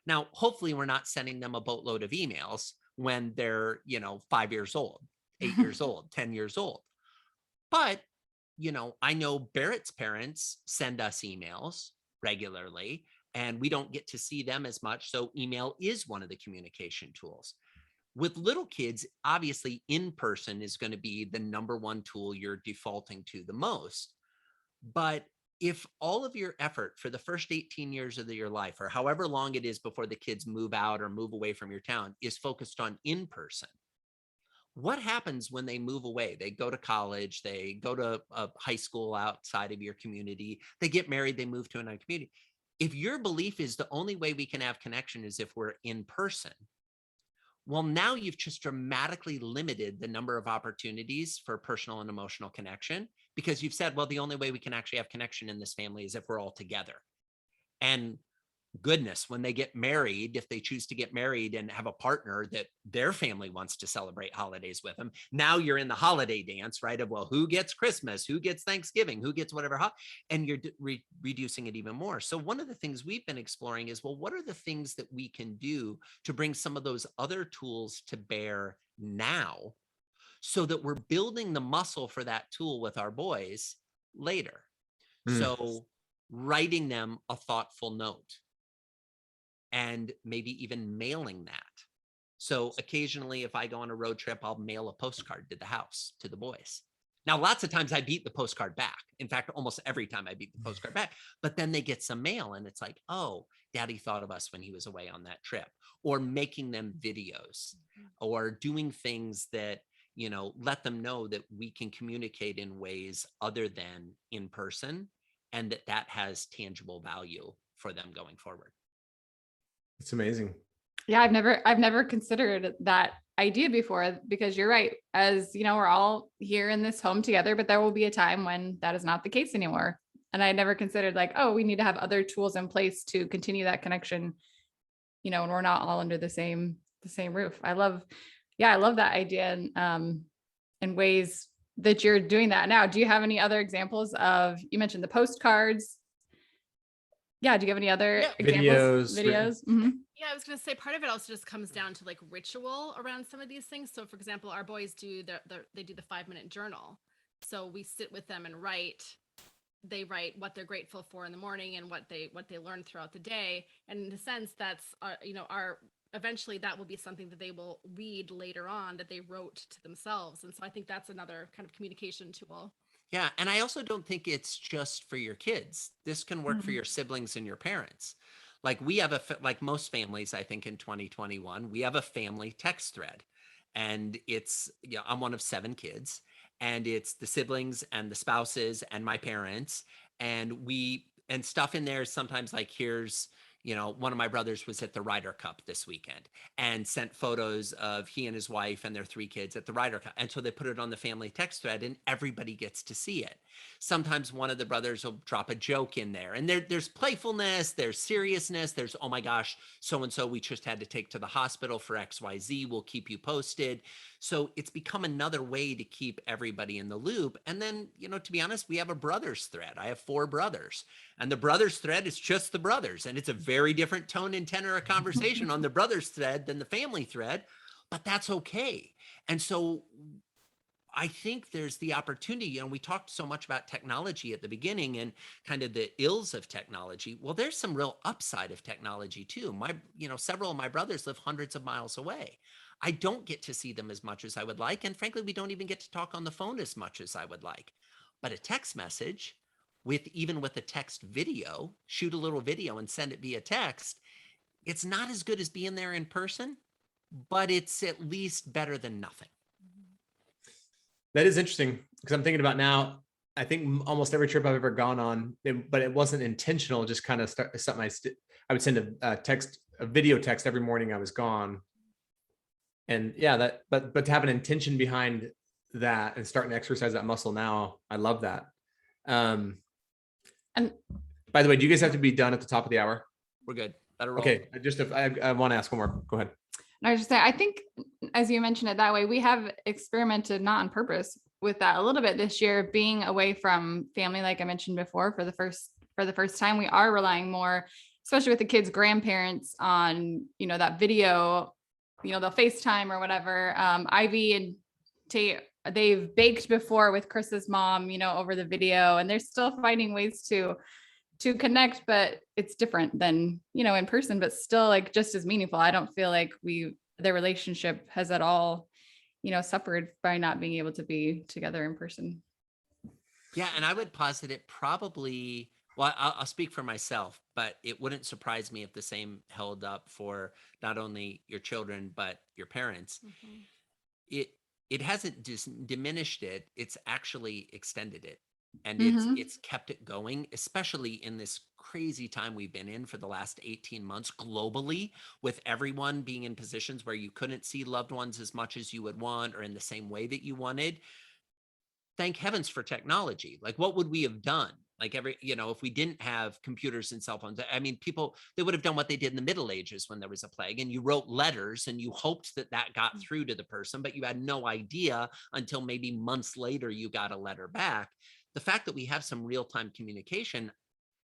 Now, hopefully we're not sending them a boatload of emails when they're, 5 years old, 8 years old, 10 years old. But, I know Berit's parents send us emails regularly, and we don't get to see them as much. So email is one of the communication tools. With little kids, obviously in person is going to be the number 1 tool you're defaulting to the most. But if all of your effort for the first 18 years of your life, or however long it is before the kids move out or move away from your town, is focused on in person, what happens when they move away? They go to college, they go to a high school outside of your community, they get married, they move to another community. If your belief is the only way we can have connection is if we're in person, well, now you've just dramatically limited the number of opportunities for personal and emotional connection, because you've said, well, the only way we can actually have connection in this family is if we're all together. And goodness, when they get married, if they choose to get married and have a partner that their family wants to celebrate holidays with them, now you're in the holiday dance, right? Of, well, who gets Christmas, who gets Thanksgiving, who gets whatever, and you're reducing it even more. So one of the things we've been exploring is, well, what are the things that we can do to bring some of those other tools to bear now, so that we're building the muscle for that tool with our boys later? So writing them a thoughtful note, and maybe even mailing that. So occasionally, if I go on a road trip, I'll mail a postcard to the house, to the boys. Now, lots of times I beat the postcard back. In fact, almost every time I beat the postcard back, but then they get some mail and it's like, oh, Daddy thought of us when he was away on that trip. Or making them videos, or doing things that, let them know that we can communicate in ways other than in person, and that has tangible value for them going forward. It's amazing. Yeah, I've never considered that idea before, because you're right. As we're all here in this home together, but there will be a time when that is not the case anymore. And I never considered like, oh, we need to have other tools in place to continue that connection, when we're not all under the same roof. I love that idea, and ways that you're doing that now. Do you have any other examples of, you mentioned the postcards? Yeah. Do you have any other examples? Videos. Mm-hmm. Yeah, I was going to say part of it also just comes down to like ritual around some of these things. So for example, our boys do the 5-minute journal. So we sit with them and write they write what they're grateful for in the morning and what they learn throughout the day. And in a sense, that's our eventually that will be something that they will read later on that they wrote to themselves. And so I think that's another kind of communication tool. Yeah. And I also don't think it's just for your kids. This can work for your siblings and your parents. Like we have like most families, I think in 2021, we have a family text thread. And it's, I'm one of 7 kids, and it's the siblings and the spouses and my parents. And stuff in there is sometimes like, here's, one of my brothers was at the Ryder Cup this weekend and sent photos of he and his wife and their 3 kids at the Ryder Cup. And so they put it on the family text thread and everybody gets to see it. Sometimes one of the brothers will drop a joke in there, and there's playfulness, there's seriousness, there's, oh my gosh, so-and-so we just had to take to the hospital for XYZ. We'll keep you posted. So it's become another way to keep everybody in the loop. And then, to be honest, we have a brothers thread. I have 4 brothers, and the brothers thread is just the brothers. And it's a very different tone and tenor of conversation on the brothers thread than the family thread, but that's okay. And so I think there's the opportunity, we talked so much about technology at the beginning and kind of the ills of technology. Well, there's some real upside of technology too. Several of my brothers live hundreds of miles away. I don't get to see them as much as I would like. And frankly, we don't even get to talk on the phone as much as I would like. But a text message even with a text video, shoot a little video and send it via text. It's not as good as being there in person, but it's at least better than nothing. That is interesting, because I'm thinking about now, I think almost every trip I've ever gone on, but it wasn't intentional, just kind of something I would send a video text every morning I was gone. And yeah, but to have an intention behind that and starting to exercise that muscle now, I love that. And by the way, do you guys have to be done at the top of the hour? We're good. Better roll. Okay. I want to ask one more. Go ahead. I was just saying, I think as you mentioned it that way, we have experimented, not on purpose, with that a little bit this year, being away from family, like I mentioned before, for the first time. We are relying more, especially with the kids' grandparents, on, that video, they'll FaceTime or whatever. Ivy and Tate, they've baked before with Chris's mom, over the video, and they're still finding ways to connect, but it's different than, in person, but still like just as meaningful. I don't feel like their relationship has at all, suffered by not being able to be together in person. Yeah. And I would posit it probably, well, I'll speak for myself, but it wouldn't surprise me if the same held up for not only your children, but your parents. Mm-hmm. It hasn't diminished it. It's actually extended it. And it's kept it going, especially in this crazy time we've been in for the last 18 months globally, with everyone being in positions where you couldn't see loved ones as much as you would want or in the same way that you wanted. Thank heavens for technology. Like, what would we have done? Like if we didn't have computers and cell phones, I mean, they would have done what they did in the Middle Ages when there was a plague, and you wrote letters and you hoped that got through to the person, but you had no idea until maybe months later you got a letter back. The fact that we have some real-time communication,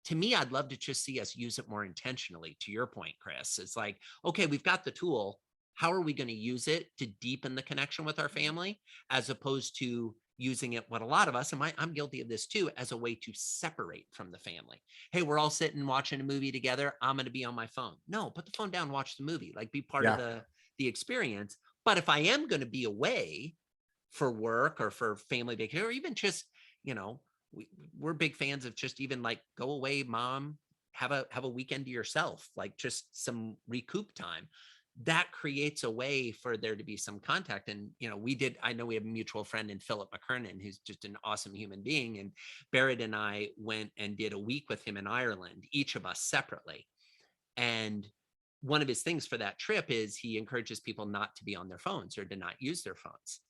to me, I'd love to just see us use it more intentionally. To your point, Chris, it's like, okay, we've got the tool. How are we going to use it to deepen the connection with our family, as opposed to using it, what a lot of us, and I'm guilty of this too, as a way to separate from the family. Hey, we're all sitting watching a movie together. I'm going to be on my phone. No, put the phone down, watch the movie, like be part of the experience. But if I am going to be away for work or for family vacation, or even just, we're big fans of just even like, go away, mom, have a weekend to yourself, like just some recoup time. That creates a way for there to be some contact. And, I know we have a mutual friend in Philip McKernan, who's just an awesome human being. And Berit and I went and did a week with him in Ireland, each of us separately. And one of his things for that trip is he encourages people not to be on their phones or to not use their phones.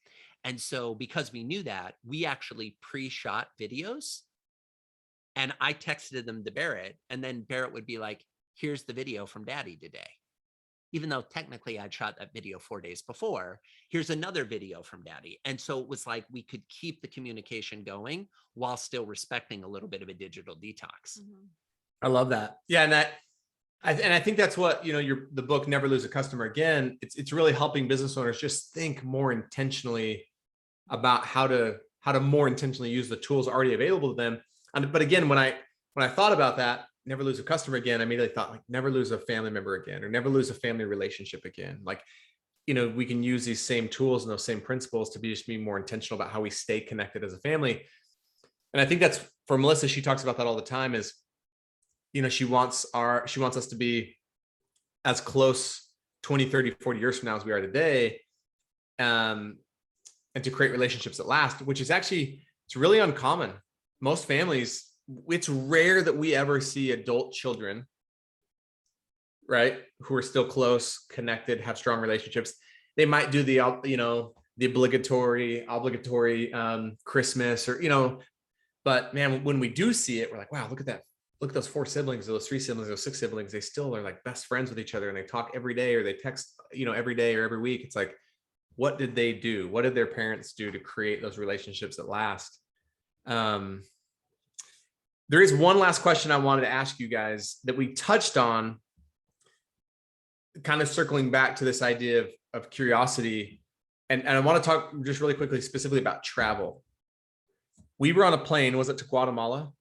And so because we knew that, we actually pre-shot videos, and I texted them to Berit, and then Berit would be like, here's the video from Daddy today. Even though technically I'd shot that video 4 days before, here's another video from Daddy. And so it was like we could keep the communication going while still respecting a little bit of a digital detox. Mm-hmm. I love that. Yeah. And I think that's what, the book, Never Lose a Customer Again, it's really helping business owners just think more intentionally about how to more intentionally use the tools already available to them. But again, when I thought about that, never lose a customer again, I immediately thought like never lose a family member again, or never lose a family relationship again. Like, we can use these same tools and those same principles to be more intentional about how we stay connected as a family. And I think that's for Melissa, she talks about that all the time is, she wants us to be as close 20, 30, 40 years from now as we are today. And to create relationships that last, which is actually, it's really uncommon. Most families, it's rare that we ever see adult children, right, who are still close, connected, have strong relationships. They might do the obligatory Christmas, or but man, when we do see it, we're like, wow, look at that. Look at those 4 siblings, or those 3 siblings, those 6 siblings. They still are like best friends with each other, and they talk every day, or they text, every day or every week. It's like, what did they do? What did their parents do to create those relationships that last? There is one last question I wanted to ask you guys that we touched on, kind of circling back to this idea of curiosity. And I want to talk just really quickly, specifically about travel. We were on a plane, was it to Guatemala?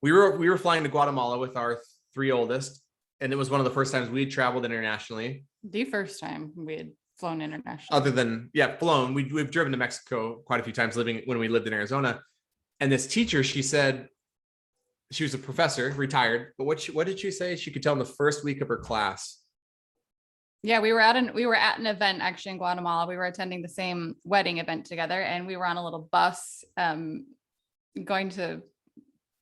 We were flying to Guatemala with our 3 oldest, and it was one of the first times we'd traveled internationally. The first time we had flown internationally. Other than, flown. We've driven to Mexico quite a few times when we lived in Arizona. And this teacher, she said, she was a professor, retired, but what did she say? She could tell in the first week of her class. Yeah, we were at an event actually in Guatemala. We were attending the same wedding event together, and we were on a little bus going to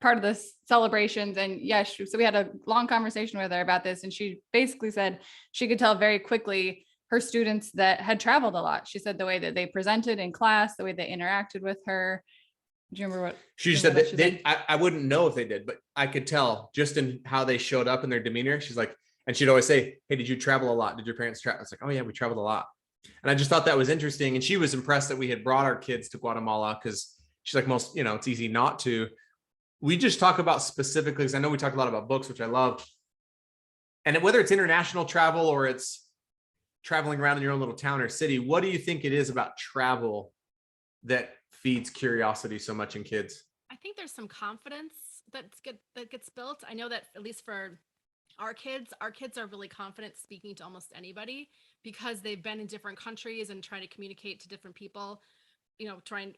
part of the celebrations. And yes, so we had a long conversation with her about this, and she basically said she could tell very quickly her students that had traveled a lot. She said the way that they presented in class, the way they interacted with her. Do you remember what she said? I wouldn't know if they did, but I could tell just in how they showed up in their demeanor. She's like, and she'd always say, "Hey, did you travel a lot? Did your parents travel?" I was like, "Oh yeah, we traveled a lot." And I just thought that was interesting. And she was impressed that we had brought our kids to Guatemala, because she's like, most, it's easy not to. We just talk about specifically, because I know we talk a lot about books, which I love. And whether it's international travel or it's traveling around in your own little town or city, what do you think it is about travel that feeds curiosity so much in kids? I think there's some confidence that gets built. I know that at least for our kids are really confident speaking to almost anybody, because they've been in different countries and trying to communicate to different people, trying,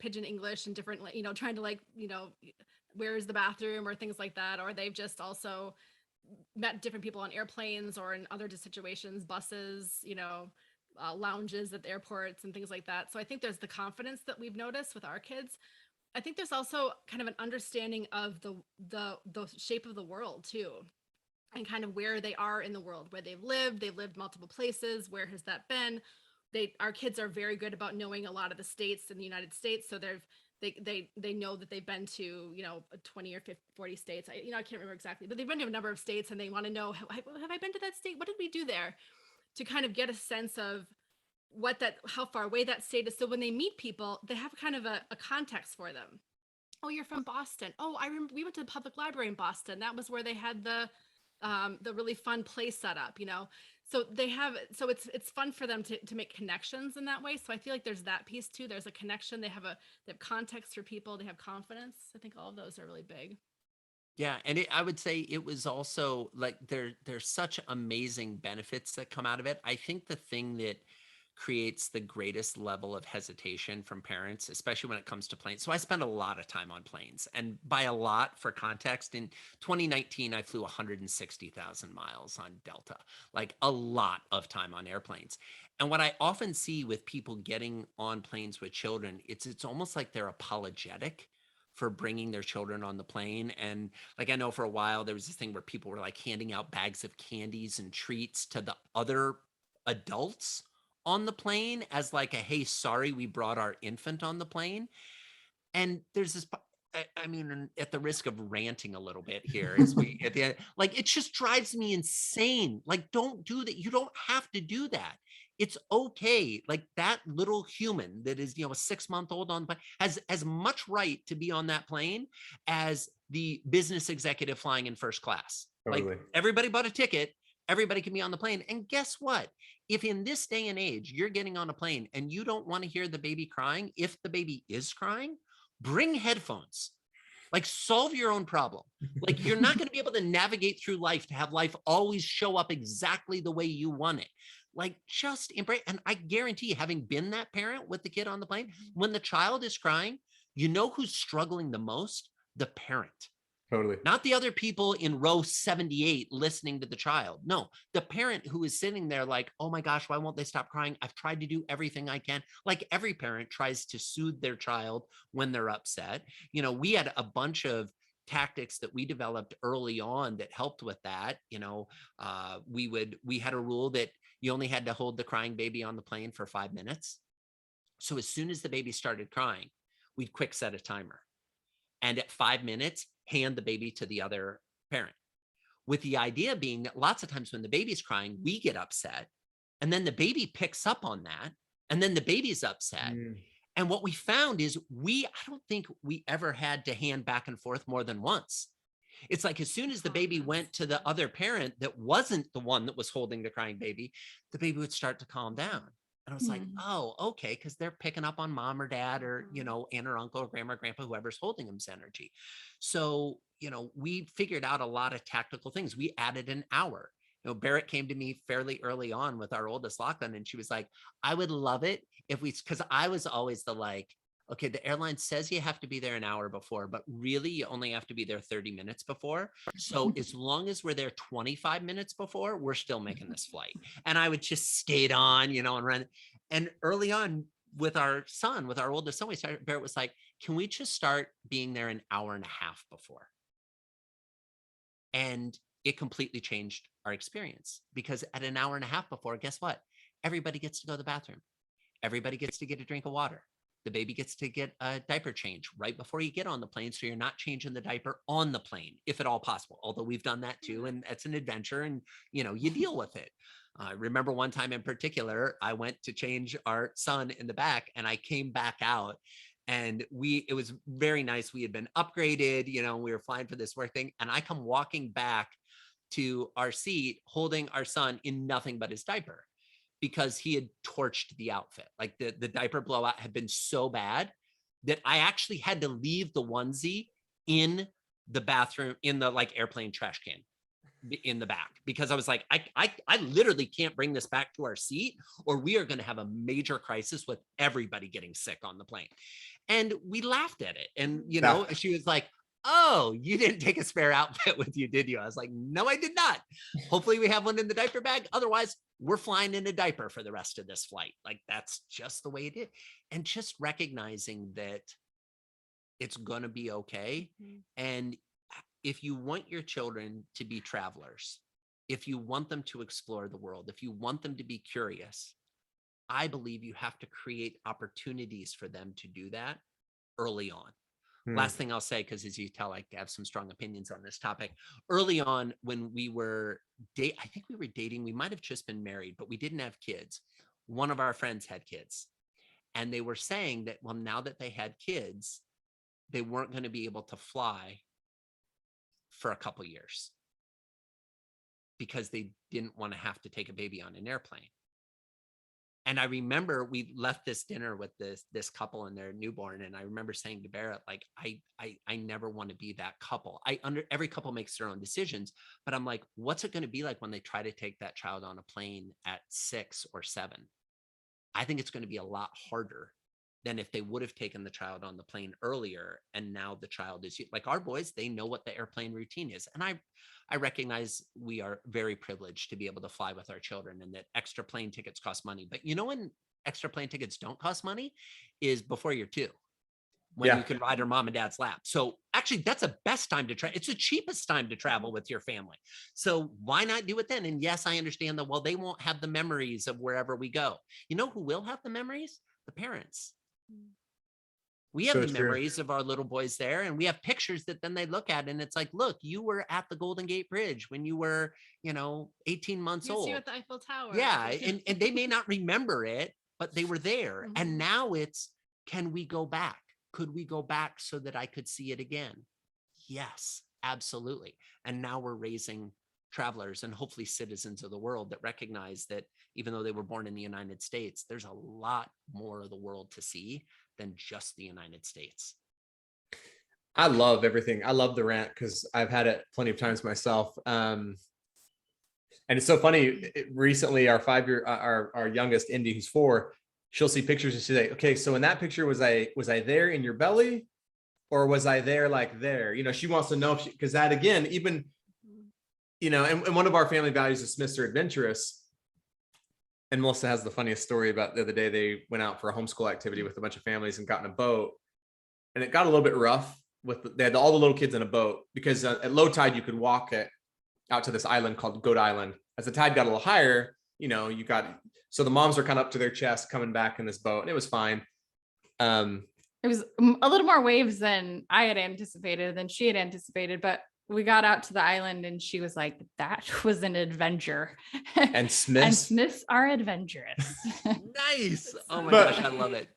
pidgin English and different, trying to where's the bathroom or things like that. Or they've just also met different people on airplanes or in other situations, buses, lounges at the airports and things like that. So I think there's the confidence that we've noticed with our kids. I think there's also kind of an understanding of the shape of the world too, and kind of where they are in the world, where they've lived multiple places. Where has that been? Our kids are very good about knowing a lot of the states in the United States. So they know that they've been to, 20 or 50, 40 states. I can't remember exactly, but they've been to a number of states, and they want to know, have I been to that state? What did we do there? To kind of get a sense of how far away that state is. So when they meet people, they have kind of a context for them. Oh, you're from Boston. Oh, I remember we went to the public library in Boston. That was where they had the really fun place set up, So it's fun for them to make connections in that way. So I feel like there's that piece too. There's a connection. They have context for people. They have confidence. I think all of those are really big. Yeah, and I would say it was also like there's such amazing benefits that come out of it. I think the thing that creates the greatest level of hesitation from parents, especially when it comes to planes. So I spend a lot of time on planes, and by a lot, for context, in 2019, I flew 160,000 miles on Delta, like a lot of time on airplanes. And what I often see with people getting on planes with children, it's almost like they're apologetic for bringing their children on the plane. And like, I know for a while, there was this thing where people were like handing out bags of candies and treats to the other adults on the plane as like hey, sorry, we brought our infant on the plane. And there's this, I mean, at the risk of ranting a little bit here, as we at the end, like, it just drives me insane. Like, don't do that. You don't have to do that. It's okay. Like, that little human that is, a 6-month-old on the plane has as much right to be on that plane as the business executive flying in first class. Totally. Like, everybody bought a ticket. Everybody can be on the plane. And guess what? If in this day and age, you're getting on a plane and you don't want to hear the baby crying, if the baby is crying, bring headphones. Like, solve your own problem. Like, you're not going to be able to navigate through life to have life always show up exactly the way you want it. Like, just embrace. And I guarantee you, having been that parent with the kid on the plane, when the child is crying, you know who's struggling the most? The parent. Totally. Not the other people in row 78 listening to the child. No, the parent who is sitting there like, oh my gosh, why won't they stop crying? I've tried to do everything I can. Like, every parent tries to soothe their child when they're upset. You know, we had a bunch of tactics that we developed early on that helped with that. You know, we had a rule that you only had to hold the crying baby on the plane for 5 minutes. So as soon as the baby started crying, we'd quick set a timer. And at 5 minutes, hand the baby to the other parent, with the idea being that lots of times when the baby's crying, we get upset, and then the baby picks up on that, and then the baby's upset. And what we found is I don't think we ever had to hand back and forth more than once. It's like, as soon as the baby went to the other parent that wasn't the one that was holding the crying baby, the baby would start to calm down. And I was like, oh, okay, because they're picking up on mom or dad or, you know, aunt or uncle or grandma or grandpa, whoever's holding them's energy. So, you know, we figured out a lot of tactical things. We added an hour. You know, Berit came to me fairly early on with our oldest Lachlan, and she was like, I would love it if because I was always the like, okay, the airline says you have to be there an hour before, but really you only have to be there 30 minutes before. So as long as we're there 25 minutes before, we're still making this flight. And I would just skate on, you know, and run. And early on with our oldest son, Berit was like, can we just start being there an hour and a half before? And it completely changed our experience, because at an hour and a half before, guess what? Everybody gets to go to the bathroom. Everybody gets to get a drink of water. The baby gets to get a diaper change right before you get on the plane. So you're not changing the diaper on the plane, if at all possible. Although we've done that too. And it's an adventure, and, you know, you deal with it. I remember one time in particular, I went to change our son in the back, and I came back out, and it was very nice. We had been upgraded, you know, we were flying for this work thing. And I come walking back to our seat holding our son in nothing but his diaper, because he had torched the outfit. Like, the diaper blowout had been so bad that I actually had to leave the onesie in the bathroom, in the like airplane trash can in the back, because I was like, I literally can't bring this back to our seat, or we are going to have a major crisis with everybody getting sick on the plane. And we laughed at it. And, you know, she was like, oh, you didn't take a spare outfit with you, did you? I was like, no, I did not. Hopefully we have one in the diaper bag. Otherwise, we're flying in a diaper for the rest of this flight. Like, that's just the way it is. And just recognizing that it's going to be okay. And if you want your children to be travelers, if you want them to explore the world, if you want them to be curious, I believe you have to create opportunities for them to do that early on. Last thing I'll say, because as you tell, I have some strong opinions on this topic. Early on, when we were I think we were dating, we might have just been married, but we didn't have kids. One of our friends had kids, and they were saying that, well, now that they had kids, they weren't going to be able to fly for a couple years because they didn't want to have to take a baby on an airplane. And I remember we left this dinner with this couple and their newborn. And I remember saying to Berit, like, I never want to be that couple. Every couple makes their own decisions, but I'm like, what's it going to be like when they try to take that child on a plane at 6 or 7? I think it's going to be a lot harder than if they would have taken the child on the plane earlier. And now the child is like, our boys, they know what the airplane routine is. And I recognize we are very privileged to be able to fly with our children, and that extra plane tickets cost money. But you know, when extra plane tickets don't cost money is before you're 2, when you can ride her mom and dad's lap. So actually, that's the best time to travel. It's the cheapest time to travel with your family. So why not do it then? And yes, I understand that, well, they won't have the memories of wherever we go. You know who will have the memories? The parents. We have the memories of our little boys there, and we have pictures that then they look at, and it's like, look, you were at the Golden Gate Bridge when you were, 18 months old. You at the Eiffel Tower. Yeah, and they may not remember it, but they were there. And now it's, can we go back? Could we go back so that I could see it again? Yes, absolutely. And now we're raising travelers and hopefully citizens of the world that recognize that even though they were born in the United States, there's a lot more of the world to see than just the United States. I love everything. I love the rant because I've had it plenty of times myself. And it's so funny. Recently, our 5-year, our youngest Indy, who's 4, she'll see pictures and she's like, "Okay, so in that picture, was I there in your belly, or was I there like there?" You know, she wants to know because that again, even and one of our family values is Mr. Adventurous. And Melissa has the funniest story about the other day. They went out for a homeschool activity with a bunch of families and got in a boat, and it got a little bit rough. They had all the little kids in a boat because at low tide you could walk out to this island called Goat Island. As the tide got a little higher, so the moms are kind of up to their chest coming back in this boat, and it was fine. It was a little more waves than I had anticipated, than she had anticipated, but we got out to the island and she was like, "That was an adventure." And Smiths are adventurous. Nice. Oh my But- gosh, I love it.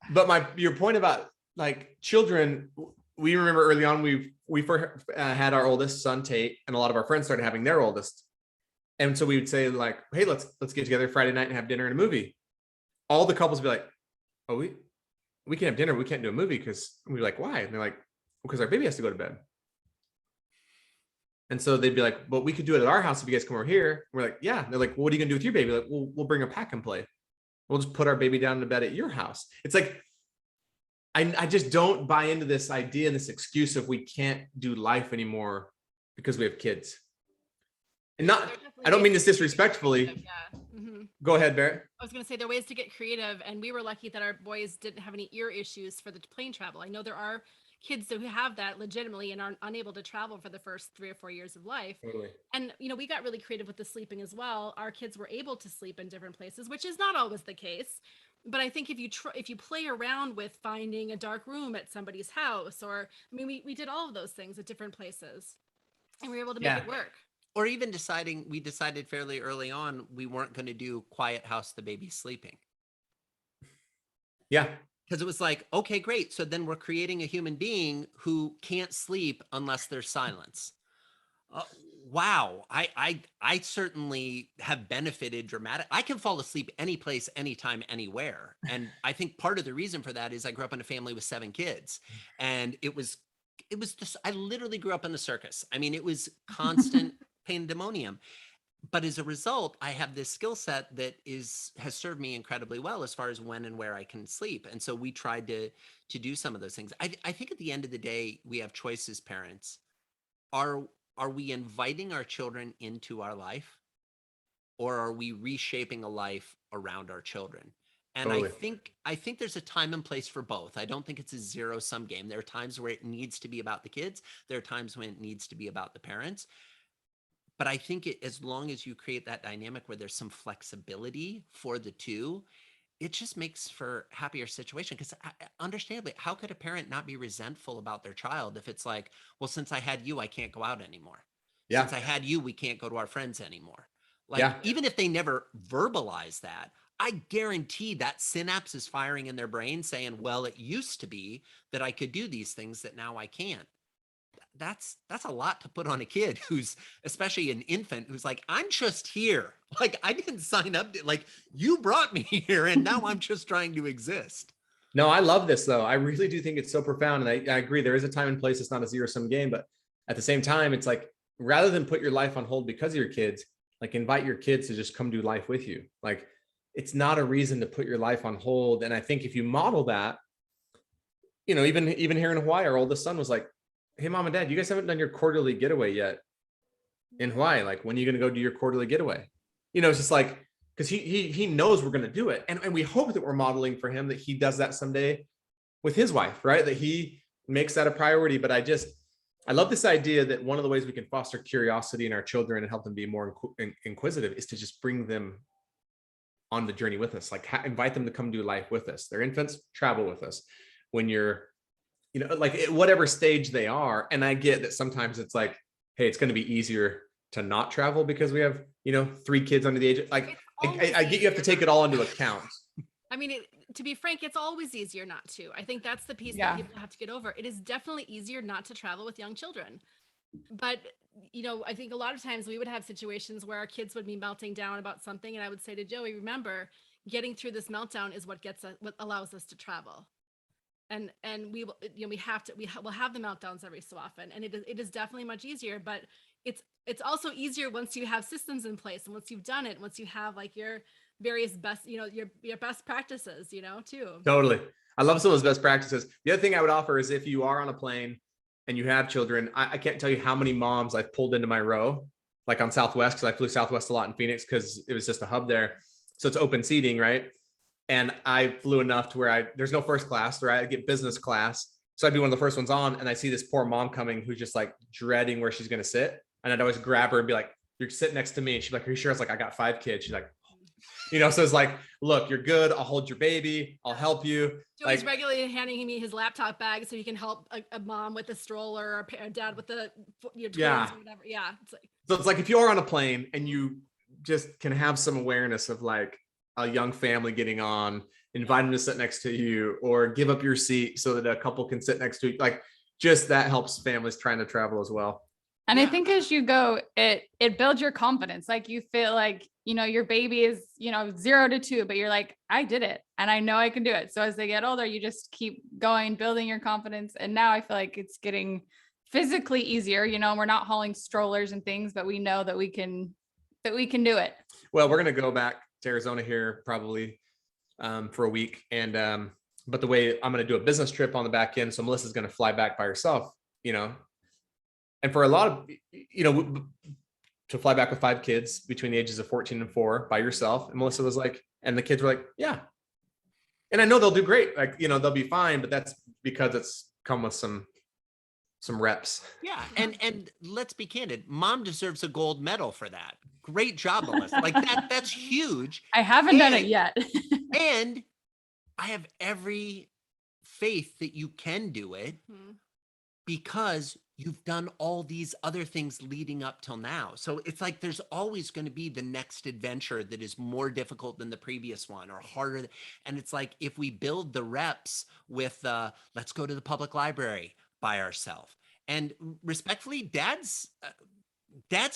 But your point about like children, we remember early on we first had our oldest son Tate, and a lot of our friends started having their oldest, and so we would say like, "Hey, let's get together Friday night and have dinner and a movie." All the couples would be like, "Oh, we can't have dinner. We can't do a movie," because we'd be like, "Why?" And they're like, "Because our baby has to go to bed." And so they'd be like, "But we could do it at our house if you guys come over here." We're like, "Yeah." And they're like, "Well, what are you gonna do with your baby?" Like, we'll bring a pack and play. We'll just put our baby down to bed at your house. It's like, I just don't buy into this idea and this excuse of we can't do life anymore because we have kids. And not, I don't mean this disrespectfully. Yeah. Go ahead, Berit. I was going to say there are ways to get creative, and we were lucky that our boys didn't have any ear issues for the plane travel. I know there are kids who have that legitimately and are unable to travel for the first 3 or 4 years of life. Totally. And we got really creative with the sleeping as well. Our kids were able to sleep in different places, which is not always the case. But I think if you play around with finding a dark room at somebody's house, or we did all of those things at different places, and we were able to make it work. Or even we decided fairly early on we weren't going to do quiet house, the baby's sleeping. Yeah. Because it was like, okay, great. So then we're creating a human being who can't sleep unless there's silence. Wow. I certainly have benefited dramatically. I can fall asleep any place, anytime, anywhere. And I think part of the reason for that is I grew up in a family with 7 kids, and it was just, I literally grew up in the circus. I mean, it was constant pandemonium. But as a result, I have this skill set that has served me incredibly well as far as when and where I can sleep. And so we tried to do some of those things. I think at the end of the day, we have choice as parents. Are we inviting our children into our life, or are we reshaping a life around our children? And Totally. I think there's a time and place for both. I don't think it's a zero-sum game. There are times where it needs to be about the kids. There are times when it needs to be about the parents. But I think as long as you create that dynamic where there's some flexibility for the two, it just makes for a happier situation. Because understandably, how could a parent not be resentful about their child if it's like, well, since I had you, I can't go out anymore. Yeah. Since I had you, we can't go to our friends anymore. Like, even if they never verbalize that, I guarantee that synapse is firing in their brain saying, well, it used to be that I could do these things that now I can't. That's a lot to put on a kid who's, especially an infant, who's like, I'm just here. Like, I didn't sign up to, like, you brought me here and now I'm just trying to exist. No, I love this though. I really do think it's so profound. And I agree. There is a time and place. It's not a zero-sum game, but at the same time, it's like, rather than put your life on hold because of your kids, like invite your kids to just come do life with you. Like, it's not a reason to put your life on hold. And I think if you model that, even here in Hawaii, our oldest son was like, hey, mom and dad, you guys haven't done your quarterly getaway yet in Hawaii. Like, when are you going to go do your quarterly getaway? It's just like, because he knows we're going to do it. And we hope that we're modeling for him that he does that someday with his wife, right? That he makes that a priority. But I love this idea that one of the ways we can foster curiosity in our children and help them be more inquisitive is to just bring them on the journey with us. Like, invite them to come do life with us. They're infants, travel with us. When you're, like at whatever stage they are. And I get that sometimes it's like, hey, it's going to be easier to not travel because we have, 3 kids under the age of, like, I get you have to take it all into account. I mean, to be frank, it's always easier not to. I think that's the piece that people have to get over. It is definitely easier not to travel with young children. But, I think a lot of times we would have situations where our kids would be melting down about something. And I would say to Joey, remember, getting through this meltdown is what allows us to travel. and we will, you know, we'll have the meltdowns every so often, and it is definitely much easier, but it's also easier once you have systems in place, and once you've done it, once you have like your various best, you know, your best practices, you know, too. Totally. I love some of those best practices. The other thing I would offer is if you are on a plane and you have children, I can't tell you how many moms I've pulled into my row, like on Southwest, because I flew Southwest a lot in Phoenix because it was just a hub there. So it's open seating, right? And I flew enough to where there's no first class, right? I get business class. So I'd be one of the first ones on, and I see this poor mom coming who's just like dreading where she's going to sit. And I'd always grab her and be like, "You're sitting next to me." And she'd be like, "Are you sure?" I was like, "I got 5 kids." She's like, you know, so it's like, "Look, you're good. I'll hold your baby. I'll help you." Joey's Like, regularly handing me his laptop bag so he can help a mom with a stroller, or a dad with the, you know, twins, Yeah. or whatever. Yeah. It's like, so it's like if you are on a plane and you just can have some awareness of like a young family getting on, invite them to sit next to you, or give up your seat so that a couple can sit next to you. Like, just that helps families trying to travel as well. And Yeah. I think as you go, it builds your confidence. Like you feel like, you know, your baby is, you know, 0 to 2, but you're like, I did it and I know I can do it. So as they get older, you just keep going, building your confidence. And now I feel like it's getting physically easier. You know, we're not hauling strollers and things, but we know that we can do it. Well, we're going to go back to Arizona here probably for a week. And, but the way I'm going to do a business trip on the back end. So Melissa's going to fly back by herself, you know, and for a lot of, you know, to fly back with 5 kids between the ages of 14 and 4 by yourself. And Melissa was like, and the kids were like, yeah. And I know they'll do great. Like, you know, they'll be fine, but that's because it's come with some reps. Yeah. And let's be candid. Mom deserves a gold medal for that. Great job, Melissa. Like that's huge. I haven't done it yet. And I have every faith that you can do it because you've done all these other things leading up till now. So it's like there's always going to be the next adventure that is more difficult than the previous one or harder. And it's like if we build the reps with let's go to the public library by ourselves. And respectfully, dads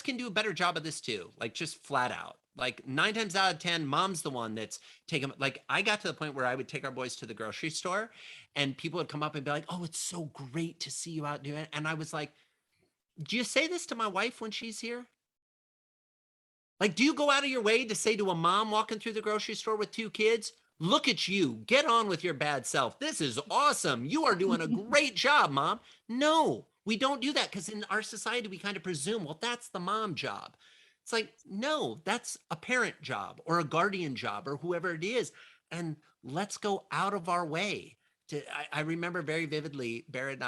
can do a better job of this too. Like just flat out. Like 9 times out of 10, mom's the one that's taking, like I got to the point where I would take our boys to the grocery store and people would come up and be like, "Oh, it's so great to see you out doing it." And I was like, "Do you say this to my wife when she's here? Like, do you go out of your way to say to a mom walking through the grocery store with 2 kids, look at you, get on with your bad self. This is awesome. You are doing a great job, mom." No, we don't do that because in our society, we kind of presume, well, that's the mom job. It's like, no, that's a parent job or a guardian job or whoever it is. And let's go out of our way. I remember very vividly, Berit and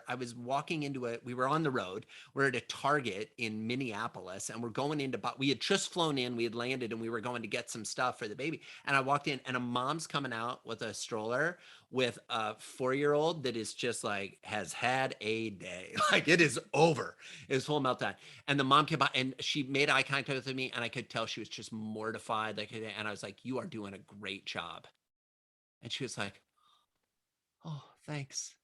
I was walking into we were on the road. We're at a Target in Minneapolis and we're going into, we had just flown in, we had landed and we were going to get some stuff for the baby. And I walked in and a mom's coming out with a stroller with a 4-year-old that is just like, has had a day. Like it is over. It was full meltdown. And the mom came by and she made eye contact with me and I could tell she was just mortified. Like, and I was like, "You are doing a great job." And she was like, "Oh, thanks."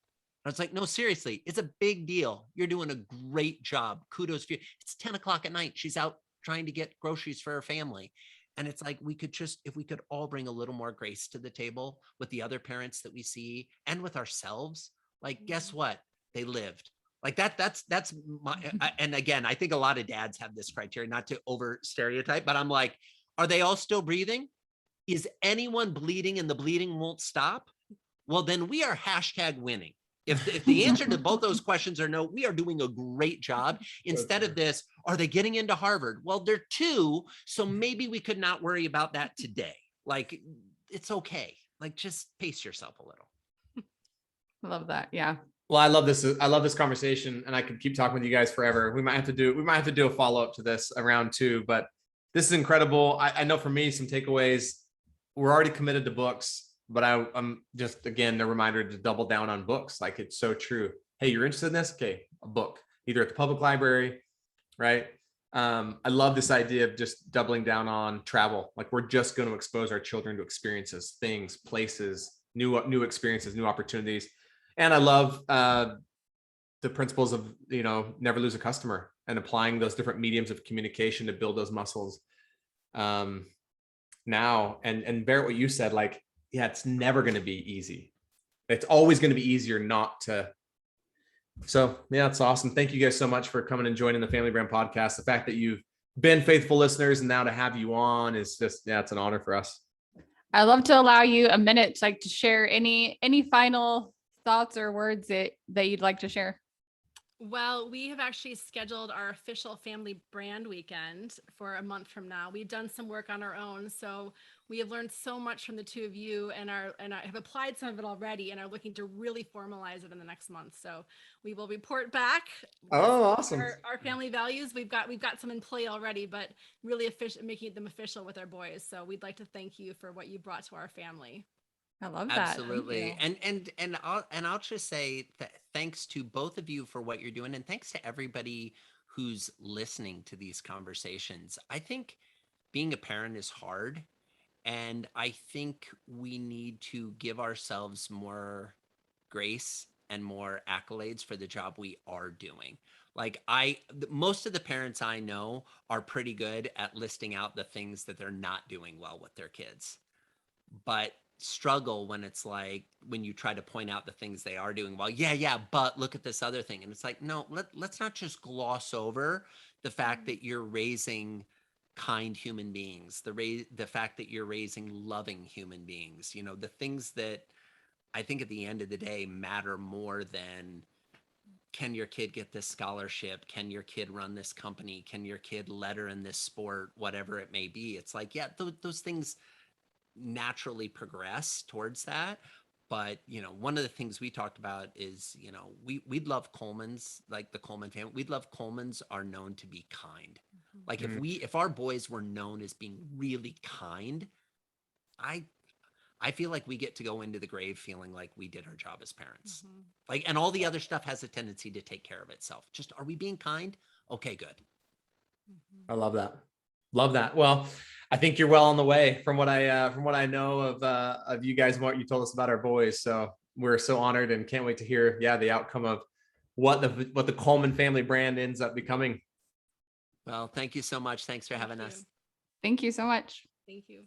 I was like, "No, seriously, it's a big deal. You're doing a great job. Kudos to you." It's 10 o'clock at night. She's out trying to get groceries for her family. And it's like, if we could all bring a little more grace to the table with the other parents that we see and with ourselves, like, guess what? They lived. Like that's my, and again, I think a lot of dads have this criteria, not to over stereotype, but I'm like, are they all still breathing? Is anyone bleeding and the bleeding won't stop? Well, then we are #winning. If the answer to both those questions are no, we are doing a great job. Instead of this, are they getting into Harvard? Well, they're 2, so maybe we could not worry about that today. Like, it's okay. Like, just pace yourself a little. I love that. Yeah. Well, I love this. I love this conversation, and I could keep talking with you guys forever. We might have to do a follow up to this around 2, but this is incredible. I know for me, some takeaways. We're already committed to books. But I'm just, again, a reminder to double down on books. Like, it's so true. Hey, you're interested in this? Okay, a book, either at the public library, right? I love this idea of just doubling down on travel. Like, we're just going to expose our children to experiences, things, places, new experiences, new opportunities. And I love the principles of, you know, never lose a customer and applying those different mediums of communication to build those muscles now. And Berit, what you said, like, yeah, it's never going to be easy. It's always going to be easier not to. So yeah, it's awesome. Thank you guys so much for coming and joining the Family Brand Podcast. The fact that you've been faithful listeners and now to have you on is just, yeah, it's an honor for us. I'd love to allow you a minute to share any final thoughts or words that you'd like to share. Well, we have actually scheduled our official family brand weekend for a month from now. We've done some work on our own, so we have learned so much from the two of you, and I have applied some of it already, and are looking to really formalize it in the next month. So we will report back. Oh, awesome! Our family values. We've got some in play already, but really making them official with our boys. So we'd like to thank you for what you brought to our family. I love that. Absolutely. And I'll just say that thanks to both of you for what you're doing, and thanks to everybody who's listening to these conversations. I think being a parent is hard, and I think we need to give ourselves more grace and more accolades for the job we are doing. Like most of the parents I know are pretty good at listing out the things that they're not doing well with their kids, but struggle when it's like when you try to point out the things they are doing well. Yeah, but look at this other thing. And it's like, no, let's not just gloss over the fact that you're raising kind human beings, the fact that you're raising loving human beings, the things that I think at the end of the day matter more than, can your kid get this scholarship? Can your kid run this company? Can your kid letter in this sport? Whatever it may be. It's like, yeah, those things naturally progress towards that. But one of the things we talked about is we'd love Colemans, like the Coleman family. We'd love Colemans are known to be kind. Like if our boys were known as being really kind, I feel like we get to go into the grave feeling like we did our job as parents. Like, and all the other stuff has a tendency to take care of itself. Just, are we being kind? Okay, good. I love that. Love that. Well, I think you're well on the way from what I know of you guys and what you told us about our boys. So we're so honored and can't wait to hear, the outcome of what the Coleman family brand ends up becoming. Well, thank you so much. Thanks for having us. Thank you so much. Thank you.